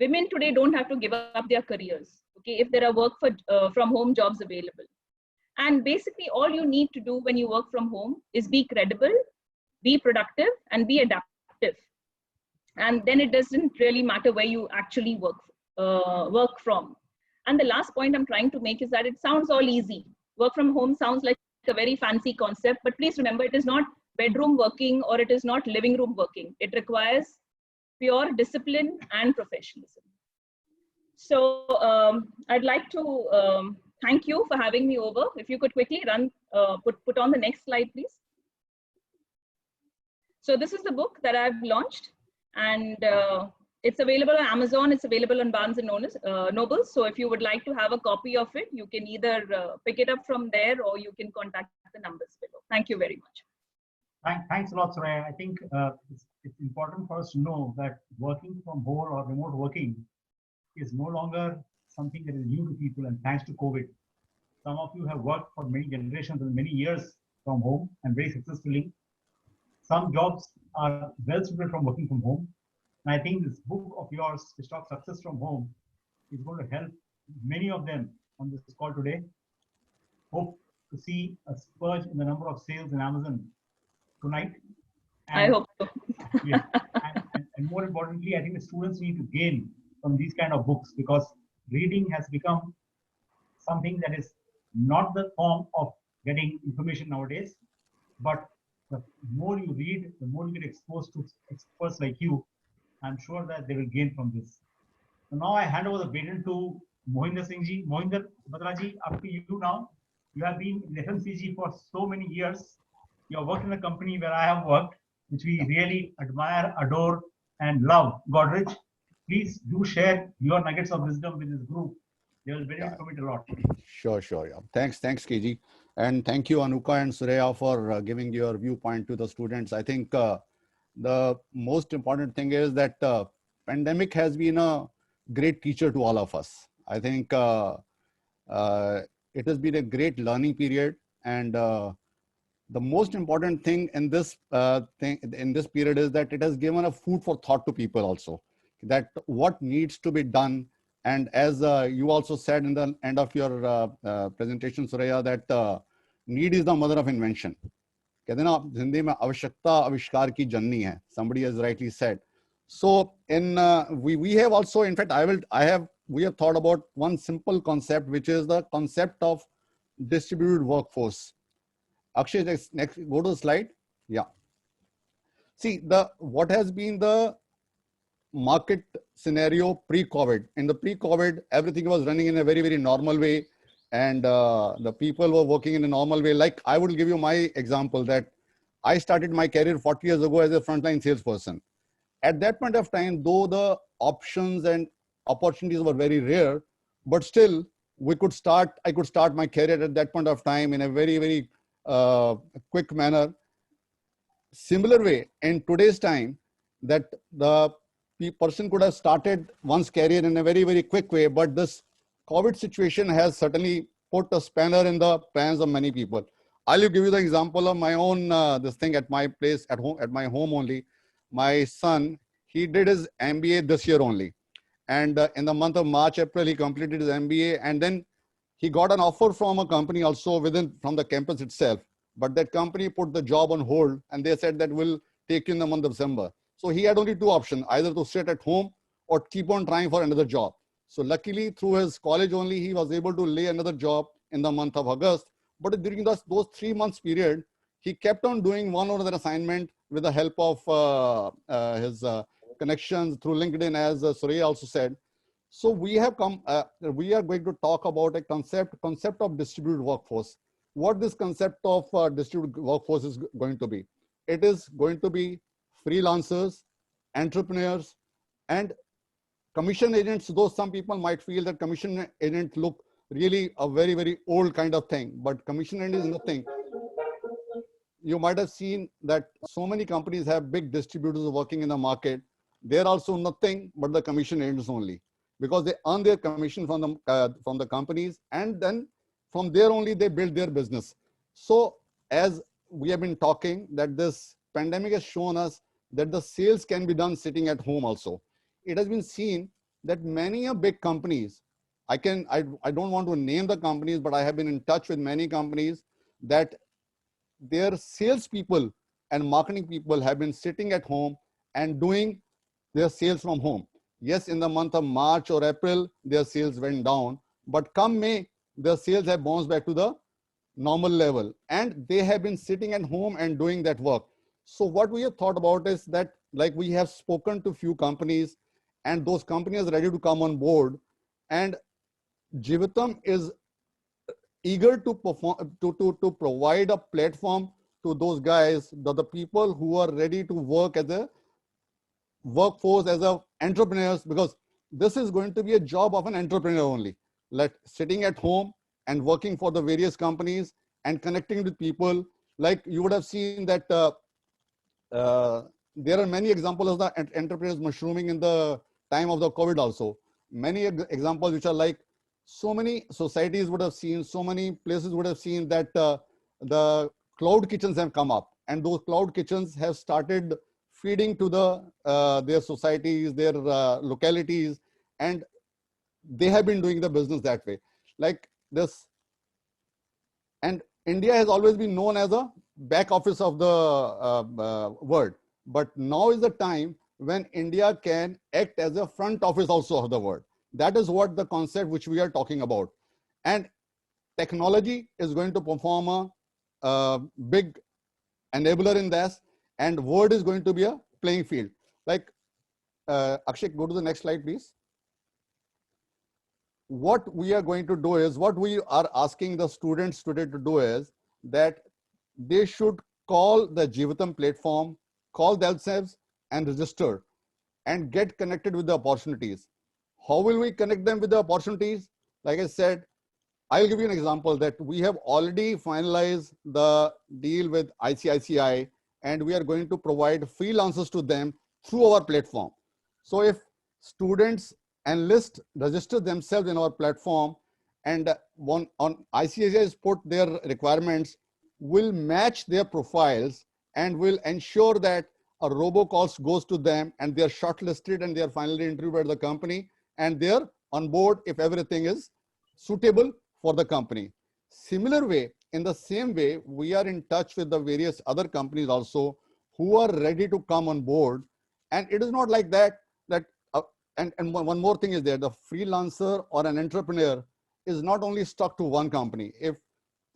Women today don't have to give up their careers, okay, if there are work from home jobs available. And basically all you need to do when you work from home is be credible, be productive, and be adaptive. And then it doesn't really matter where you actually work from. And the last point I'm trying to make is that it sounds all easy. Work from home sounds like a very fancy concept, but please remember, it is not bedroom working or it is not living room working. It requires pure discipline and professionalism. So I'd like to thank you for having me over. If you could quickly put on the next slide, please. So this is the book that I've launched, and it's available on Amazon. It's available on Barnes and Noble. So if you would like to have a copy of it, you can either pick it up from there or you can contact the numbers below. Thank you very much. Thanks a lot, Soraya. I think it's important for us to know that working from home or remote working is no longer something that is new to people, and thanks to COVID. Some of you have worked for many generations and many years from home and very successfully. some jobs are well suited from working from home. And I think this book of yours, which talks Success from Home, is going to help many of them on this call today. Hope to see a spurge in the number of sales in Amazon tonight. I hope so. Yeah. And more importantly, I think the students need to gain from these kind of books, because reading has become something that is not the form of getting information nowadays, but the more you read, the more you get exposed to experts like you. I'm sure that they will gain from this. So now I hand over the baton to Mohinder Singh ji. Mohinder Batraji, up to you now. You have been in FMCG for so many years. You have worked in a company where I have worked, which we really admire, adore, and love, Godrej. Please do share your nuggets of wisdom with this group. They will benefit from it a lot. Sure. Yeah. Thanks, KG. And thank you, Anuka and Surya, for giving your viewpoint to the students. I think the most important thing is that pandemic has been a great teacher to all of us. I think it has been a great learning period, and the most important thing in this period is that it has given a food for thought to people also, that what needs to be done. And as you also said in the end of your presentation, Surya, that need is the mother of invention. कहते हैं ना, जिंदगी में आवश्यकता आविष्कार की जननी है. Somebody has rightly said. So in we have also, in fact, we have thought about one simple concept, which is the concept of distributed workforce. Akshay, next, go to the slide. Yeah. See, what has been the market scenario pre-COVID. In the pre-COVID, everything was running in a very, very normal way. And the people were working in a normal way. Like, I would give you my example that I started my career 40 years ago as a frontline salesperson. At that point of time, though the options and opportunities were very rare, but still I could start my career at that point of time in a very, very quick manner. Similar way, in today's time, that the person could have started one's career in a very, very quick way, but this COVID situation has certainly put a spanner in the plans of many people. I'll give you the example of my own this thing at my place at home, at my home only. My son, he did his MBA this year only, and in the month of March, April, he completed his MBA, and then he got an offer from a company also from the campus itself. But that company put the job on hold, and they said that we'll take you in the month of December. So he had only two options, either to sit at home or keep on trying for another job. So luckily, through his college only, he was able to lay another job in the month of August. But during those 3 months period, he kept on doing one or other assignment with the help of his connections through LinkedIn, as Surya also said. So we are going to talk about a concept of distributed workforce. What this concept of distributed workforce is going to be. It is going to be freelancers, entrepreneurs, and commission agents. Though some people might feel that commission agents look really a very, very old kind of thing, but commission agent is nothing. You might have seen that so many companies have big distributors working in the market. They're also nothing but the commission agents only, because they earn their commission from the companies, and then from there only they build their business. So as we have been talking, that this pandemic has shown us that the sales can be done sitting at home also. It has been seen that many big companies, I don't want to name the companies, but I have been in touch with many companies that their salespeople and marketing people have been sitting at home and doing their sales from home. Yes, in the month of March or April, their sales went down, but come May, their sales have bounced back to the normal level, and they have been sitting at home and doing that work. So what we have thought about is that, like, we have spoken to few companies, and those companies are ready to come on board, and Jivatam is eager to perform, to provide a platform to those guys, the people who are ready to work as a workforce, as a entrepreneurs, because this is going to be a job of an entrepreneur only, like sitting at home and working for the various companies and connecting with people. Like you would have seen that there are many examples of the entrepreneurs mushrooming in the time of the COVID also. Many examples which are like, so many societies would have seen, so many places would have seen that the cloud kitchens have come up, and those cloud kitchens have started feeding to their societies, their localities, and they have been doing the business that way. Like this, and India has always been known as a back office of the world, but now is the time when India can act as a front office also of the world. That is what the concept which we are talking about. And technology is going to perform a big enabler in this, and word is going to be a playing field. Like Akshay, go to the next slide, please. What we are going to do is, what we are asking the students today to do is that they should call the Jeevatam platform, call themselves and register and get connected with the opportunities. How will we connect them with the opportunities? Like I said, I'll give you an example that we have already finalized the deal with ICICI, and we are going to provide freelancers to them through our platform. So if students enlist, register themselves in our platform, and on ICICI has put their requirements, will match their profiles and will ensure that a robocall goes to them and they are shortlisted and they are finally interviewed by the company and they're on board if everything is suitable for the company. Similar way, in the same way, we are in touch with the various other companies also who are ready to come on board. And it is not like that, and one more thing is there, the freelancer or an entrepreneur is not only stuck to one company. If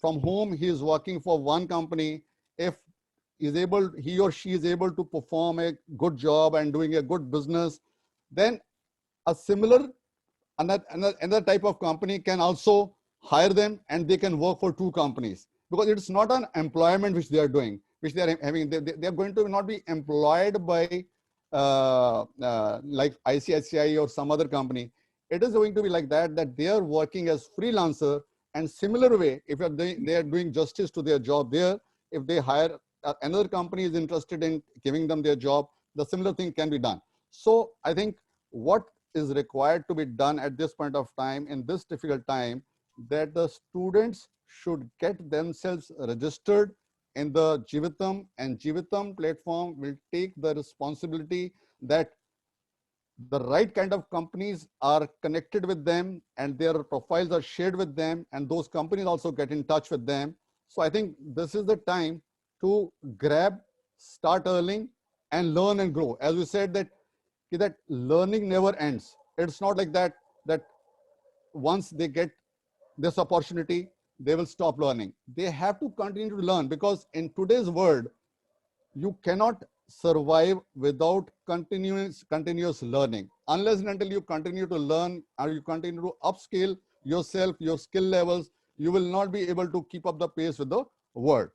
from home he is working for one company, if he or she is able to perform a good job and doing a good business, then a similar another type of company can also hire them and they can work for two companies, because it's not an employment which they are doing, which they are having. They are going to not be employed by like ICICI or some other company. It is going to be like that they are working as freelancer. And similar way, if they are doing justice to their job there, if they hire another company is interested in giving them their job, the similar thing can be done. So I think what is required to be done at this point of time, in this difficult time, that the students should get themselves registered in the Jeevatam, and Jeevatam platform will take the responsibility that the right kind of companies are connected with them and their profiles are shared with them, and those companies also get in touch with them. So I think this is the time to grab, start earning and learn and grow. As we said that learning never ends. It's not like that once they get this opportunity, they will stop learning. They have to continue to learn, because in today's world, you cannot survive without continuous learning. Unless and until you continue to learn or you continue to upskill yourself, your skill levels, you will not be able to keep up the pace with the world.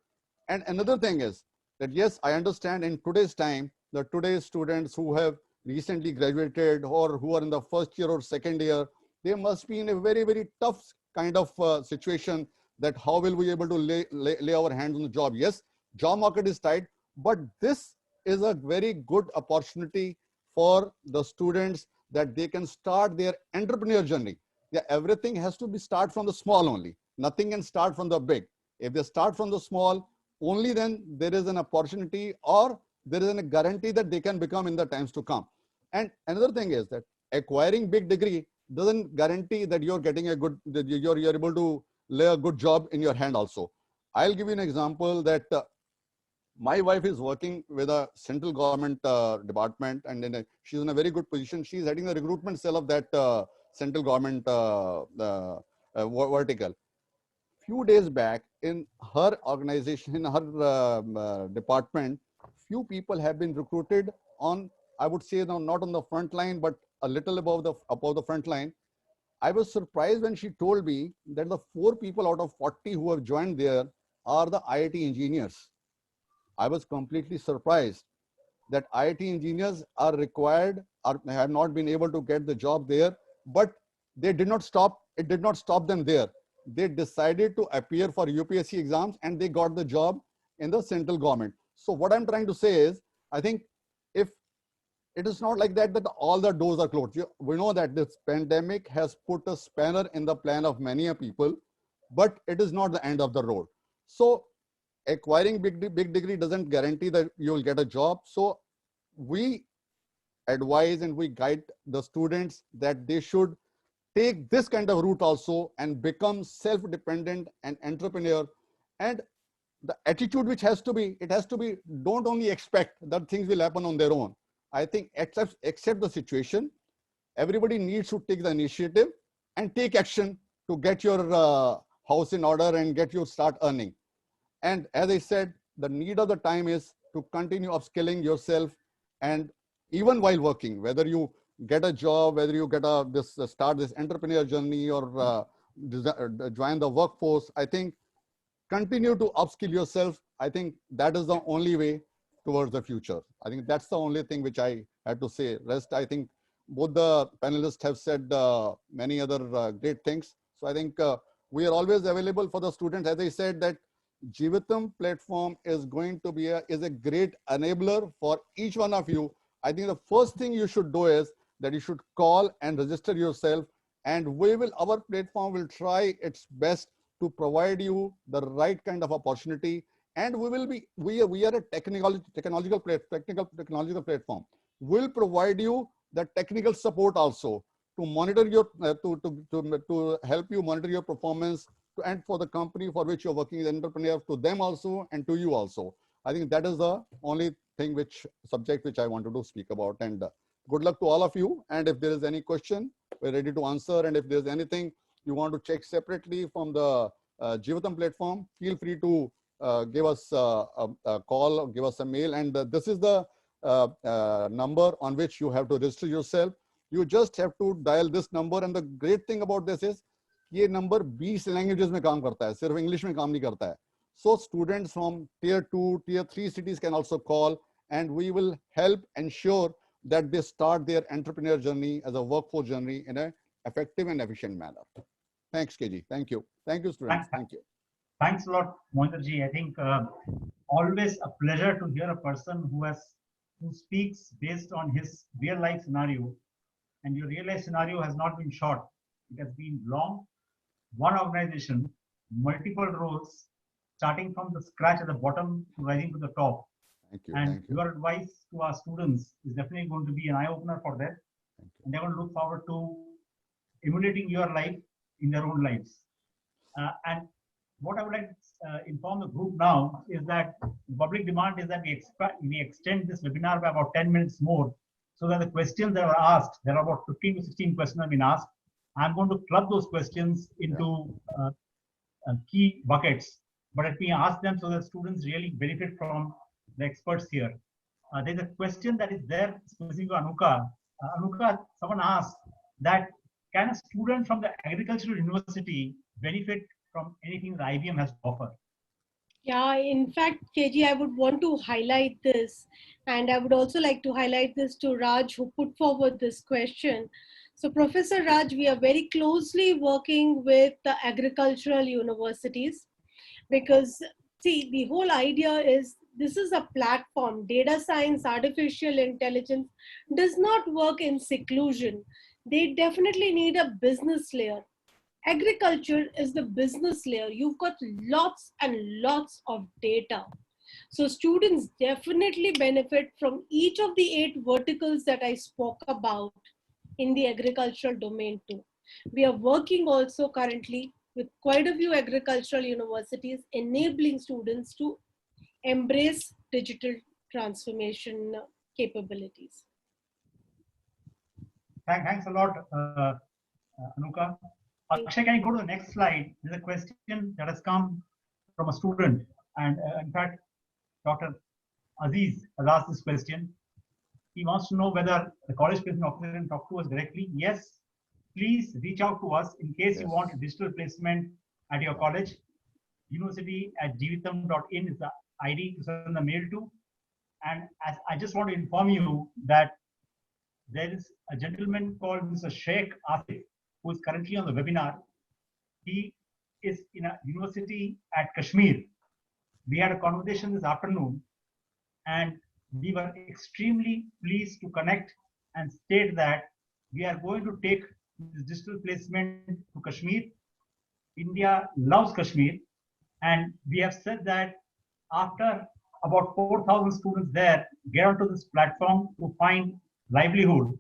And another thing is that, yes, I understand in today's time, that today's students who have recently graduated or who are in the first year or second year, they must be in a very, very tough kind of situation, that how will we be able to lay our hands on the job. Yes, job market is tight, but this is a very good opportunity for the students, that they can start their entrepreneur journey. Yeah, everything has to be start from the small only. Nothing can start from the big. If they start from the small, only then there is an opportunity, or there is a guarantee that they can become in the times to come. And another thing is that acquiring big degree doesn't guarantee that you're getting a good, that you're able to lay a good job in your hand also. I'll give you an example that my wife is working with a central government department, and she's in a very good position. She's heading the recruitment cell of that central government vertical. Few days back, in her organization, in her department, few people have been recruited on, I would say, not on the front line, but a little above the front line. I was surprised when she told me that the 4 people out of 40 who have joined there are the IIT engineers. I was completely surprised that IIT engineers are required, or have not been able to get the job there, but they did not stop. It did not stop them there. They decided to appear for UPSC exams and they got the job in the central government. So what I'm trying to say is, I think if it is not like that all the doors are closed. We know that this pandemic has put a spanner in the plan of many people, but it is not the end of the road. So acquiring big degree doesn't guarantee that you will get a job. So we advise and we guide the students that they should take this kind of route also and become self-dependent and entrepreneur. And the attitude which has to be, it has to be, don't only expect that things will happen on their own. I think accept the situation. Everybody needs to take the initiative and take action to get your house in order and get you start earning. And as I said, the need of the time is to continue upskilling yourself, and even while working, whether you get a job, whether you get start this entrepreneur journey or join the workforce, I think continue to upskill yourself. I think that is the only way towards the future. I think that's the only thing which I had to say. Rest, I think both the panelists have said many other great things. So I think we are always available for the students. As I said, that Jeevatam platform is going to be is a great enabler for each one of you. I think the first thing you should do is that you should call and register yourself, and our platform will try its best to provide you the right kind of opportunity. And we are a technological platform. We'll provide you the technical support also to monitor your to help you monitor your performance, and for the company for which you're working as an entrepreneur, to them also and to you also. I think that is the only thing subject which I wanted to speak about. And good luck to all of you. And if there is any question, we're ready to answer. And if there's anything you want to check separately from the Jeevatam platform, feel free to give us a call or give us a mail. And this is the number on which you have to register yourself. You just have to dial this number. And the great thing about this is, ये number 20 languages में काम करता है, सिर्फ English में काम नहीं करता है. So students from tier 2, tier 3 cities can also call, and we will help ensure that they start their entrepreneur journey as a workforce journey in an effective and efficient manner. Thanks, KG. Thank you. Thank you, students. Thank you. Thanks a lot, Mohinderji. I think always a pleasure to hear a person who speaks based on his real life scenario. And your real life scenario has not been short. It has been long. One organization, multiple roles, starting from the scratch at the bottom to rising to the top. Thank you. And Thank you. your advice to our students is definitely going to be an eye-opener for them. And they're going to look forward to emulating your life in their own lives. And what I would like to inform the group now is that the public demand is that we extend this webinar by about 10 minutes more, so that the questions that were asked, there are about 15 to 16 questions have been asked. I'm going to club those questions into key buckets, but let me ask them so that students really benefit from the experts here. There's a question that is there specifically to Anuka. Anuka, someone asked that, can a student from the agricultural university benefit from anything that IBM has to offer? Yeah, in fact, KG, I would want to highlight this, and I would also like to highlight this to Raj, who put forward this question. So Professor Raj, we are very closely working with the agricultural universities, because see, the whole idea is this is a platform. Data science, artificial intelligence does not work in seclusion. They definitely need a business layer. Agriculture is the business layer. You've got lots and lots of data. So students definitely benefit from each of the 8 verticals that I spoke about in the agricultural domain too. We are working also currently with quite a few agricultural universities, enabling students to embrace digital transformation capabilities. Thanks a lot, Anuka. Akshay, can you go to the next slide? There's a question that has come from a student, and in fact, Dr. Aziz has asked this question. He wants to know whether the college placement officer can talk to us directly. Yes, please reach out to us in case you want a digital placement at your college. University@jeevatam.in is the ID to send the mail to. And as I just want to inform you that there is a gentleman called Mr. Sheikh Asif, who is currently on the webinar. He is in a university at Kashmir. We had a conversation this afternoon, and we were extremely pleased to connect and state that we are going to take this digital placement to Kashmir. India loves Kashmir, and we have said that after about 4,000 students there get onto this platform to find livelihood,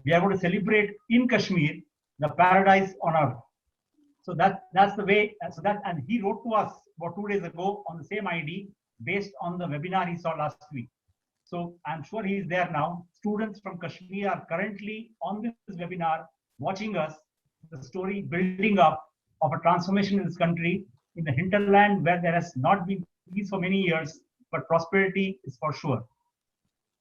we are going to celebrate in Kashmir the paradise on earth. So that's the way. So that, and he wrote to us about 2 days ago on the same ID based on the webinar he saw last week. So I'm sure he is there now. Students from Kashmir are currently on this webinar watching us, the story building up of a transformation in this country, in the hinterland where there has not been peace for many years, but prosperity is for sure.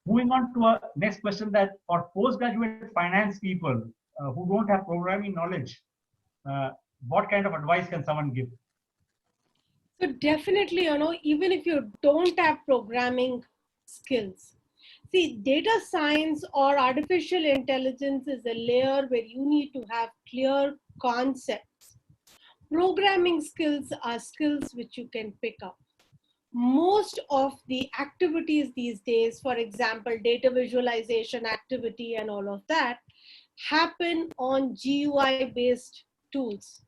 Moving on to our next question, that for postgraduate finance people who don't have programming knowledge, what kind of advice can someone give? So definitely, even if you don't have programming skills, see, data science or artificial intelligence is a layer where you need to have clear concepts. Programming skills are skills which you can pick up. Most of the activities these days, for example, data visualization activity and all of that, happen on GUI-based tools.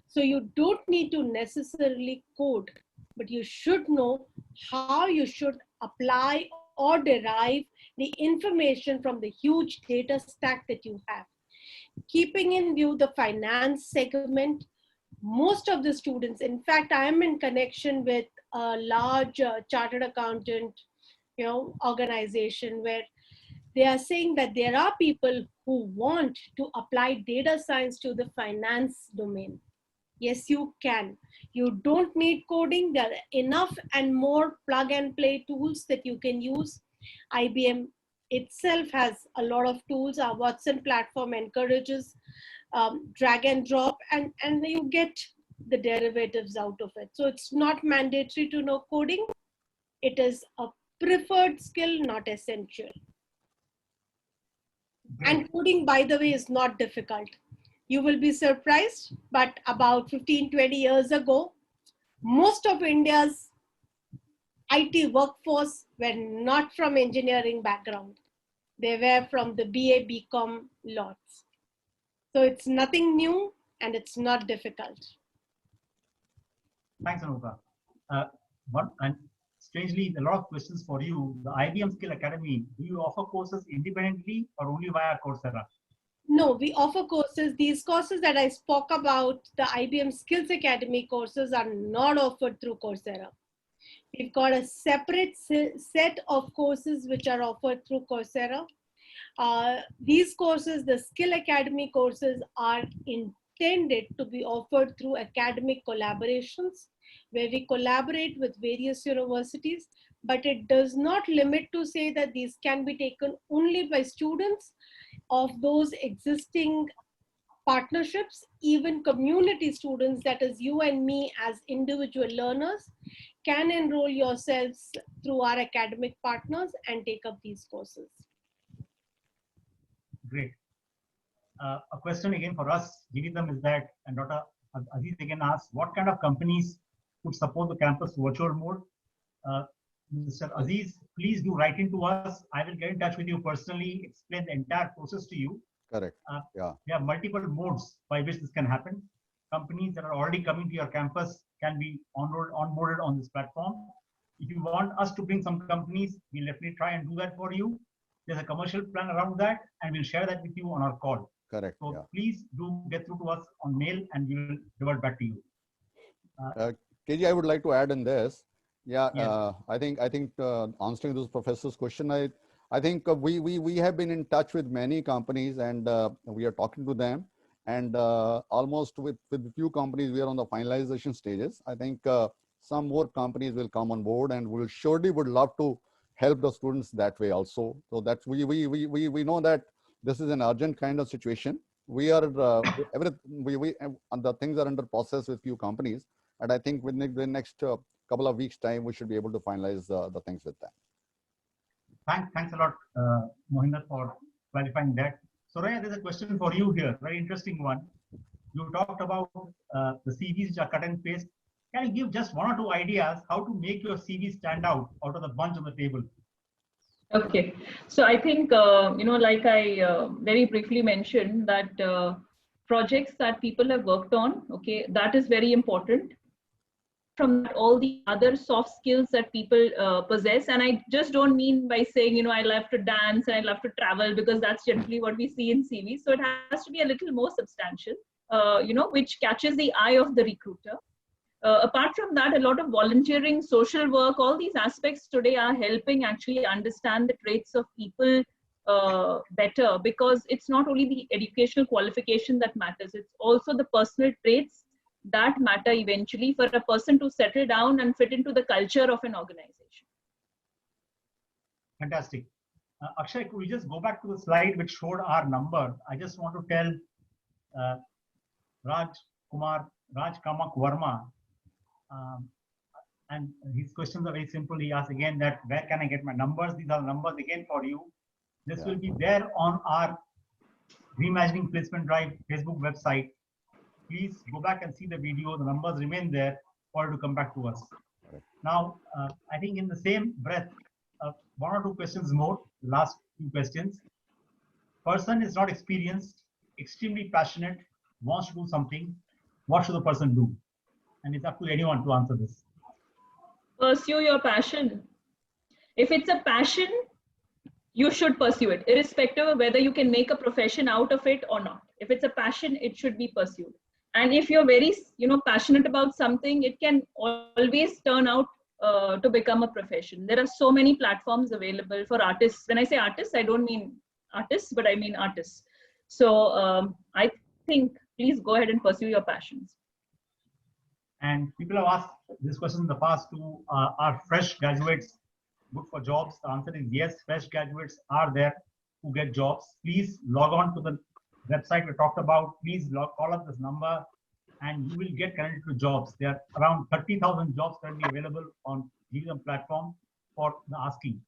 So you don't need to necessarily code, but you should know how you should apply or derive the information from the huge data stack that you have. Keeping in view the finance segment, most of the students, in fact, I am in connection with a large chartered accountant, organization where they are saying that there are people who want to apply data science to the finance domain. Yes, you can. You don't need coding. There are enough and more plug and play tools that you can use. IBM itself has a lot of tools. Our Watson platform encourages drag and drop, and you get the derivatives out of it. So it's not mandatory to know coding. It is a preferred skill, not essential. And coding, by the way, is not difficult. You will be surprised, but about 15-20 years ago, most of India's IT workforce were not from engineering background. They were from the BA, BCom lots. So it's nothing new and it's not difficult. Thanks, Anupa. And strangely, a lot of questions for you. The IBM Skill Academy, do you offer courses independently or only via Coursera? No, we offer courses. These courses that I spoke about, the IBM Skills Academy courses, are not offered through Coursera. We've got a separate set of courses which are offered through Coursera. These courses, the Skill Academy courses, are intended to be offered through academic collaborations, where we collaborate with various universities, but it does not limit to say that these can be taken only by students of those existing partnerships. Even community students, that is you and me as individual learners, can enroll yourselves through our academic partners and take up these courses. Great. A question again for us, Jivitam, is that, and Dr. Aziz again asks, what kind of companies could support the campus virtual mode? Mr. Aziz, please do write into us. I will get in touch with you personally, explain the entire process to you. Correct. Yeah. There are multiple modes by which this can happen. Companies that are already coming to your campus can be onboarded on this platform. If you want us to bring some companies, we'll definitely try and do that for you. There's a commercial plan around that, and we'll share that with you on our call. Correct. So yeah. please do get through to us on mail, and we will revert back to you. KG, I would like to add in this. Yeah, Yes. I think answering this professor's question, I think we have been in touch with many companies, and we are talking to them, and almost with few companies we are on the finalization stages. I think some more companies will come on board, and we'll surely would love to help the students that way also. So that's we know that this is an urgent kind of situation. We are the things are under process with few companies, and I think within the next couple of weeks time we should be able to finalize the things with them. Thanks a lot, Mohinder, for clarifying that. Soraya, there's a question for you here, very interesting one. You talked about the CVs which are cut and paste. Can you give just one or two ideas how to make your CV stand out of the bunch on the table? Okay, so I think, like I very briefly mentioned, that projects that people have worked on, okay, that is very important. from all the other soft skills that people possess. And I just don't mean by saying, I love to dance and I love to travel, because that's generally what we see in CV. So it has to be a little more substantial, which catches the eye of the recruiter. Apart from that, a lot of volunteering, social work, all these aspects today are helping actually understand the traits of people better, because it's not only the educational qualification that matters, it's also the personal traits that matter eventually for a person to settle down and fit into the culture of an organization. Fantastic. Akshay, could we just go back to the slide which showed our number? I just want to tell Raj Kamak Verma, and his questions are very simple. He asked again that where can I get my numbers? These are the numbers again for you. This will be there on our Reimagining Placement Drive Facebook website. Please go back and see the video. The numbers remain there for you to come back to us. Now, I think in the same breath, one or two questions more, last few questions. Person is not experienced, extremely passionate, wants to do something. What should the person do? And it's up to anyone to answer this. Pursue your passion. If it's a passion, you should pursue it, irrespective of whether you can make a profession out of it or not. If it's a passion, it should be pursued. And if you're very, passionate about something, it can always turn out to become a profession. There are so many platforms available for artists. When I say artists, I don't mean artists, but I mean artists. So I think please go ahead and pursue your passions. And people have asked this question in the past too. Are fresh graduates good for jobs? The answer is yes. Fresh graduates are there who get jobs. Please log on to the website we talked about. Please call up this number and you will get connected to jobs. There are around 30,000 jobs currently available on GVM platform for the asking.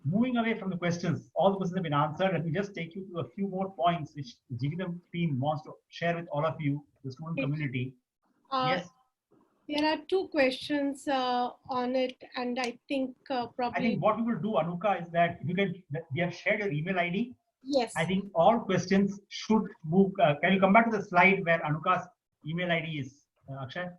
Moving away from the questions, all the questions have been answered. Let me just take you to a few more points which the GVM team wants to share with all of you, the student community. Yes. There are two questions on it, and I think probably. I think what we will do, Anuka, is that we have shared your email ID. Yes. I think all questions should move. Can you come back to the slide where Anuka's email ID is, Akshay?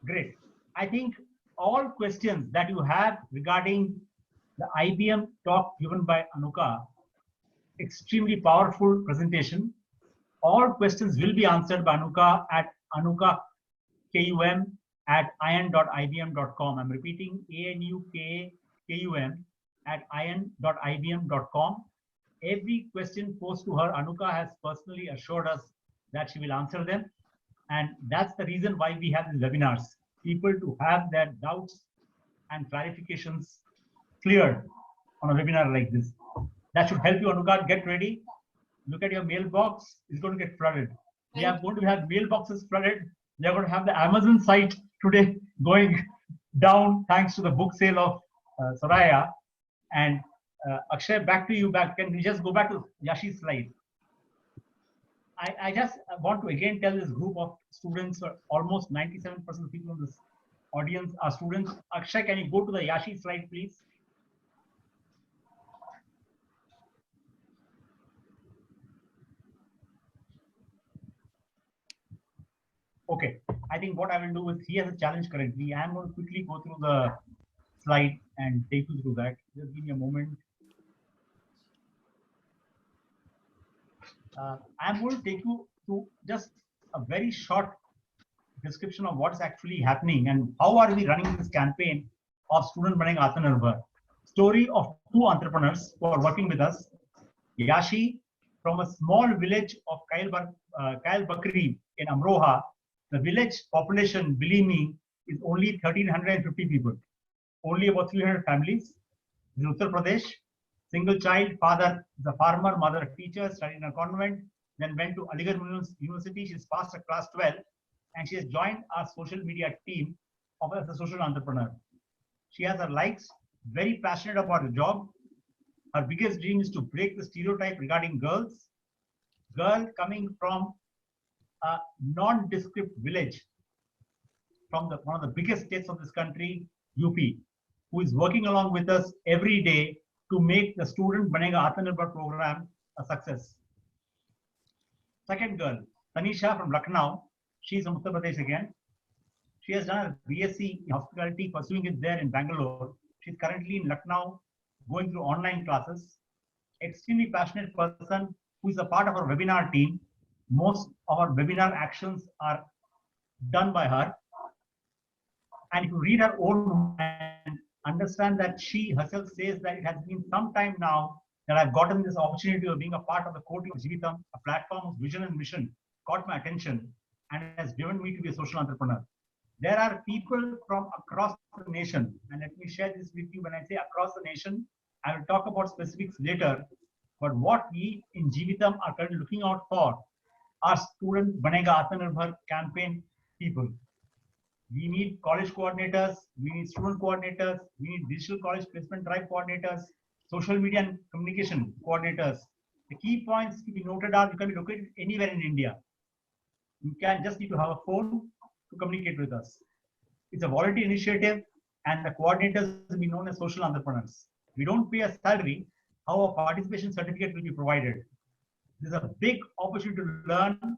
Great. I think all questions that you have regarding the IBM talk given by Anuka, extremely powerful presentation. All questions will be answered by Anuka at anukakum@ian.ibm.com. I'm repeating, anukakum@ian.ibm.com. Every question posed to her, Anuka has personally assured us that she will answer them. And that's the reason why we have these webinars. People to have their doubts and clarifications cleared on a webinar like this. That should help you, Anuka. Get ready. Look at your mailbox. It's going to get flooded. We are going to have mailboxes flooded. We are going to have the Amazon site today going down thanks to the book sale of Soraya. And Akshay, back to you. Can we just go back to Yashi's slide? I just want to again tell this group of students, almost 97% of people in this audience are students. Akshay, can you go to the Yashi slide, please? Okay, I think what I will do is he has a challenge currently. I'm going to quickly go through the slide and take you through that. Just give me a moment. I'm going to take you to just a very short description of what's actually happening and how are we running this campaign of Student Banega Atmanirbhar. Story of two entrepreneurs who are working with us. Yashi from a small village of Kail Bakri in Amroha. The village population, believe me, is only 1,350 people. Only about 300 families. In Uttar Pradesh, single child, father is a farmer, mother a teacher, studied in a convent, then went to Aligarh University. She's passed her class 12 and she has joined our social media team as a social entrepreneur. She has her likes, very passionate about her job. Her biggest dream is to break the stereotype regarding girls. Girl coming from a nondescript village from one of the biggest states of this country, UP, who is working along with us every day to make the Student Banega Atmanirbhar program a success. Second girl, Tanisha from Lucknow. She's from Uttar Pradesh again. She has done a BSc in hospitality, pursuing it there in Bangalore. She's currently in Lucknow, going through online classes. Extremely passionate person who is a part of our webinar team. Most of our webinar actions are done by her. And if you read her own and understand that she herself says that it has been some time now that I've gotten this opportunity of being a part of the core team of Jeevitam, a platform of vision and mission, caught my attention and has driven me to be a social entrepreneur. There are people from across the nation, and let me share this with you. When I say across the nation, I will talk about specifics later, but what we in Jeevitam are currently looking out for are Student Banega Atmanirbhar campaign people. We need college coordinators, we need student coordinators, we need digital college placement drive coordinators, social media and communication coordinators. The key points to be noted are you can be located anywhere in India. You can just need to have a phone to communicate with us. It's a voluntary initiative and the coordinators will be known as social entrepreneurs. We don't pay a salary, how a participation certificate will be provided. This is a big opportunity to learn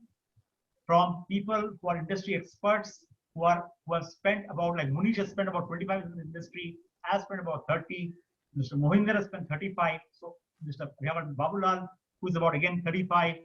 from people who are industry experts, who have spent about, like Munish has spent about 25 years in the industry, has spent about 30, Mr. Mohinder has spent 35, so we have Babulal, who is about again 35,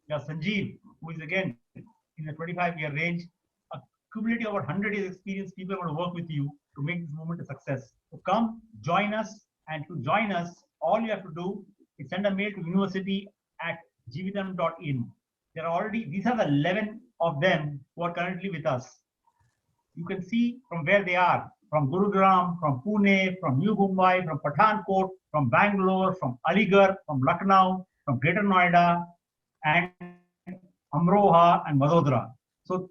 yeah, Sanjeev, who is again in the 25-year range. A cumulative of 100 years experience, people are going to work with you to make this movement a success. So come, join us, and to join us, all you have to do is send a mail to university@jeevitam.in. There are already, these are the 11 of them who are currently with us. You can see from where they are, from Gurugram, from Pune, from New Mumbai, from Pathankot, from Bangalore, from Aligarh, from Lucknow, from Greater Noida, and Amroha and Vadodara. So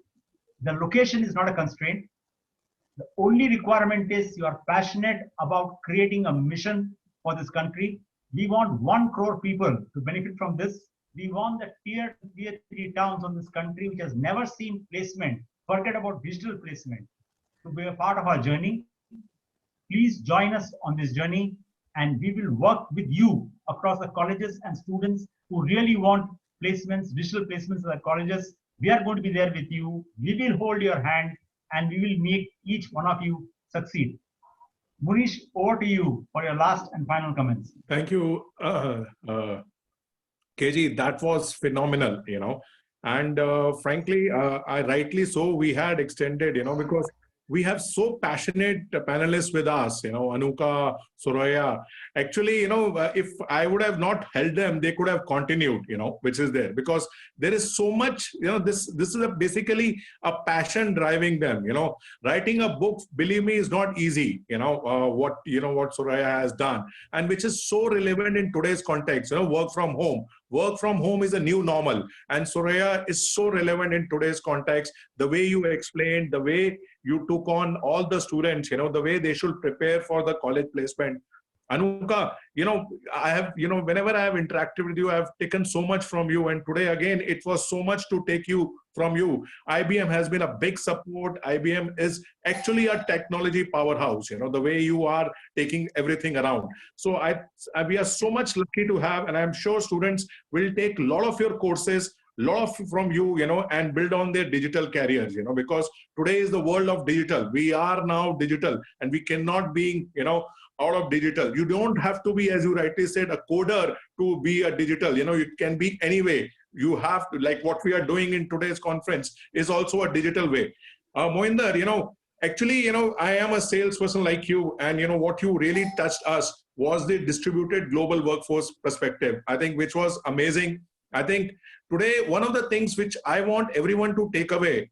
the location is not a constraint. The only requirement is you are passionate about creating a mission for this country. We want 1 crore people to benefit from this. We want the tier 3 towns on this country which has never seen placement, forget about digital placement, to be a part of our journey. Please join us on this journey and we will work with you across the colleges and students who really want placements, digital placements in the colleges. We are going to be there with you. We will hold your hand and we will make each one of you succeed. Munish, over to you for your last and final comments. Thank you, KG. That was phenomenal, and frankly, I rightly so, we had extended, because we have so passionate panelists with us, Anuka, Soraya. Actually, if I would have not held them, they could have continued, which is there, because there is so much, this is basically a passion driving them, writing a book, believe me, is not easy, what Soraya has done, and which is so relevant in today's context, work from home. Work from home is a new normal, and Soraya is so relevant in today's context. The way you explained, the way you took on all the students, the way they should prepare for the college placement. Anuka, I have, whenever I have interacted with you, I have taken so much from you. And today, again, it was so much to take from you. IBM has been a big support. IBM is actually a technology powerhouse, the way you are taking everything around. So we are so much lucky to have, and I'm sure students will take a lot of your courses, from you, and build on their digital careers, because today is the world of digital. We are now digital and we cannot be, out of digital. You don't have to be, as you rightly said, a coder to be a digital, it can be anyway. You have to, like what we are doing in today's conference is also a digital way. Mohinder, actually, I am a salesperson like you, and what you really touched us was the distributed global workforce perspective, I think, which was amazing. I think today, one of the things which I want everyone to take away,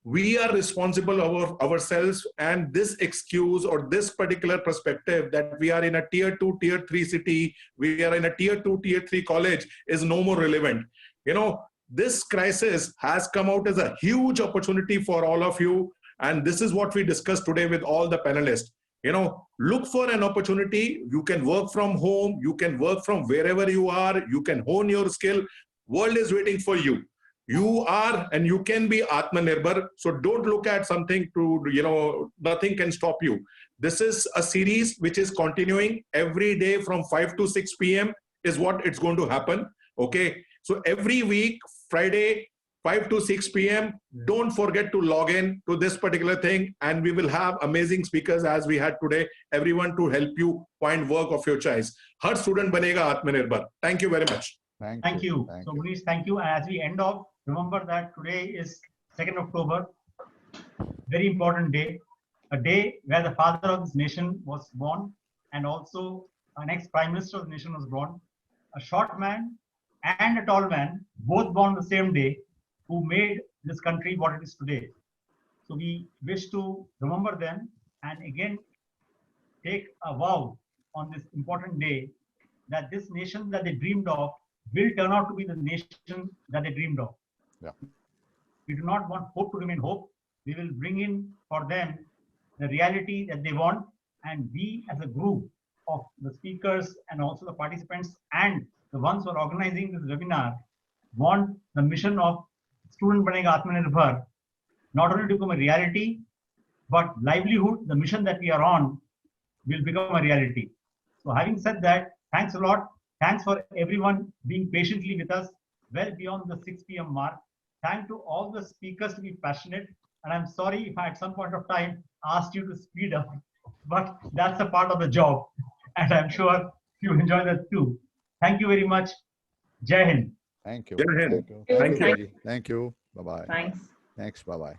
we are responsible ourselves, and this excuse or this particular perspective that we are in a tier 2, tier 3 city, we are in a tier 2, tier 3 college is no more relevant. This crisis has come out as a huge opportunity for all of you. And this is what we discussed today with all the panelists. Look for an opportunity. You can work from home. You can work from wherever you are. You can hone your skill. World is waiting for you. You are, and you can be Atmanirbhar. So don't look at something to, nothing can stop you. This is a series which is continuing every day from 5 to 6 p.m. is what it's going to happen. Okay. So every week, Friday, 5 to 6 p.m. Don't forget to log in to this particular thing, and we will have amazing speakers as we had today, everyone to help you find work of your choice. Har student banega Atmanirbhar. Thank you very much. Thank you. So Munish, thank you. As we end off, remember that today is 2nd October, very important day, a day where the father of this nation was born, and also our next Prime Minister of the nation was born. A short man and a tall man, both born the same day, who made this country what it is today. So we wish to remember them and again take a vow on this important day that this nation that they dreamed of will turn out to be the nation that they dreamed of. Yeah. We do not want hope to remain hope. We will bring in for them the reality that they want, and we as a group of the speakers and also the participants and the ones who are organizing this webinar want the mission of Student Banega Atmanirbhar not only to become a reality, but livelihood, the mission that we are on, will become a reality. So having said that, thanks a lot. Thanks for everyone being patiently with us well beyond the 6 p.m. mark. Thank to all the speakers to be passionate. And I'm sorry if I at some point of time asked you to speed up, but that's a part of the job. And I'm sure you enjoy that too. Thank you very much. Jai Hind. Thank you. Jai Hind. Thank you. Thank you. Thank you. Bye-bye. Thanks. Thanks. Bye-bye.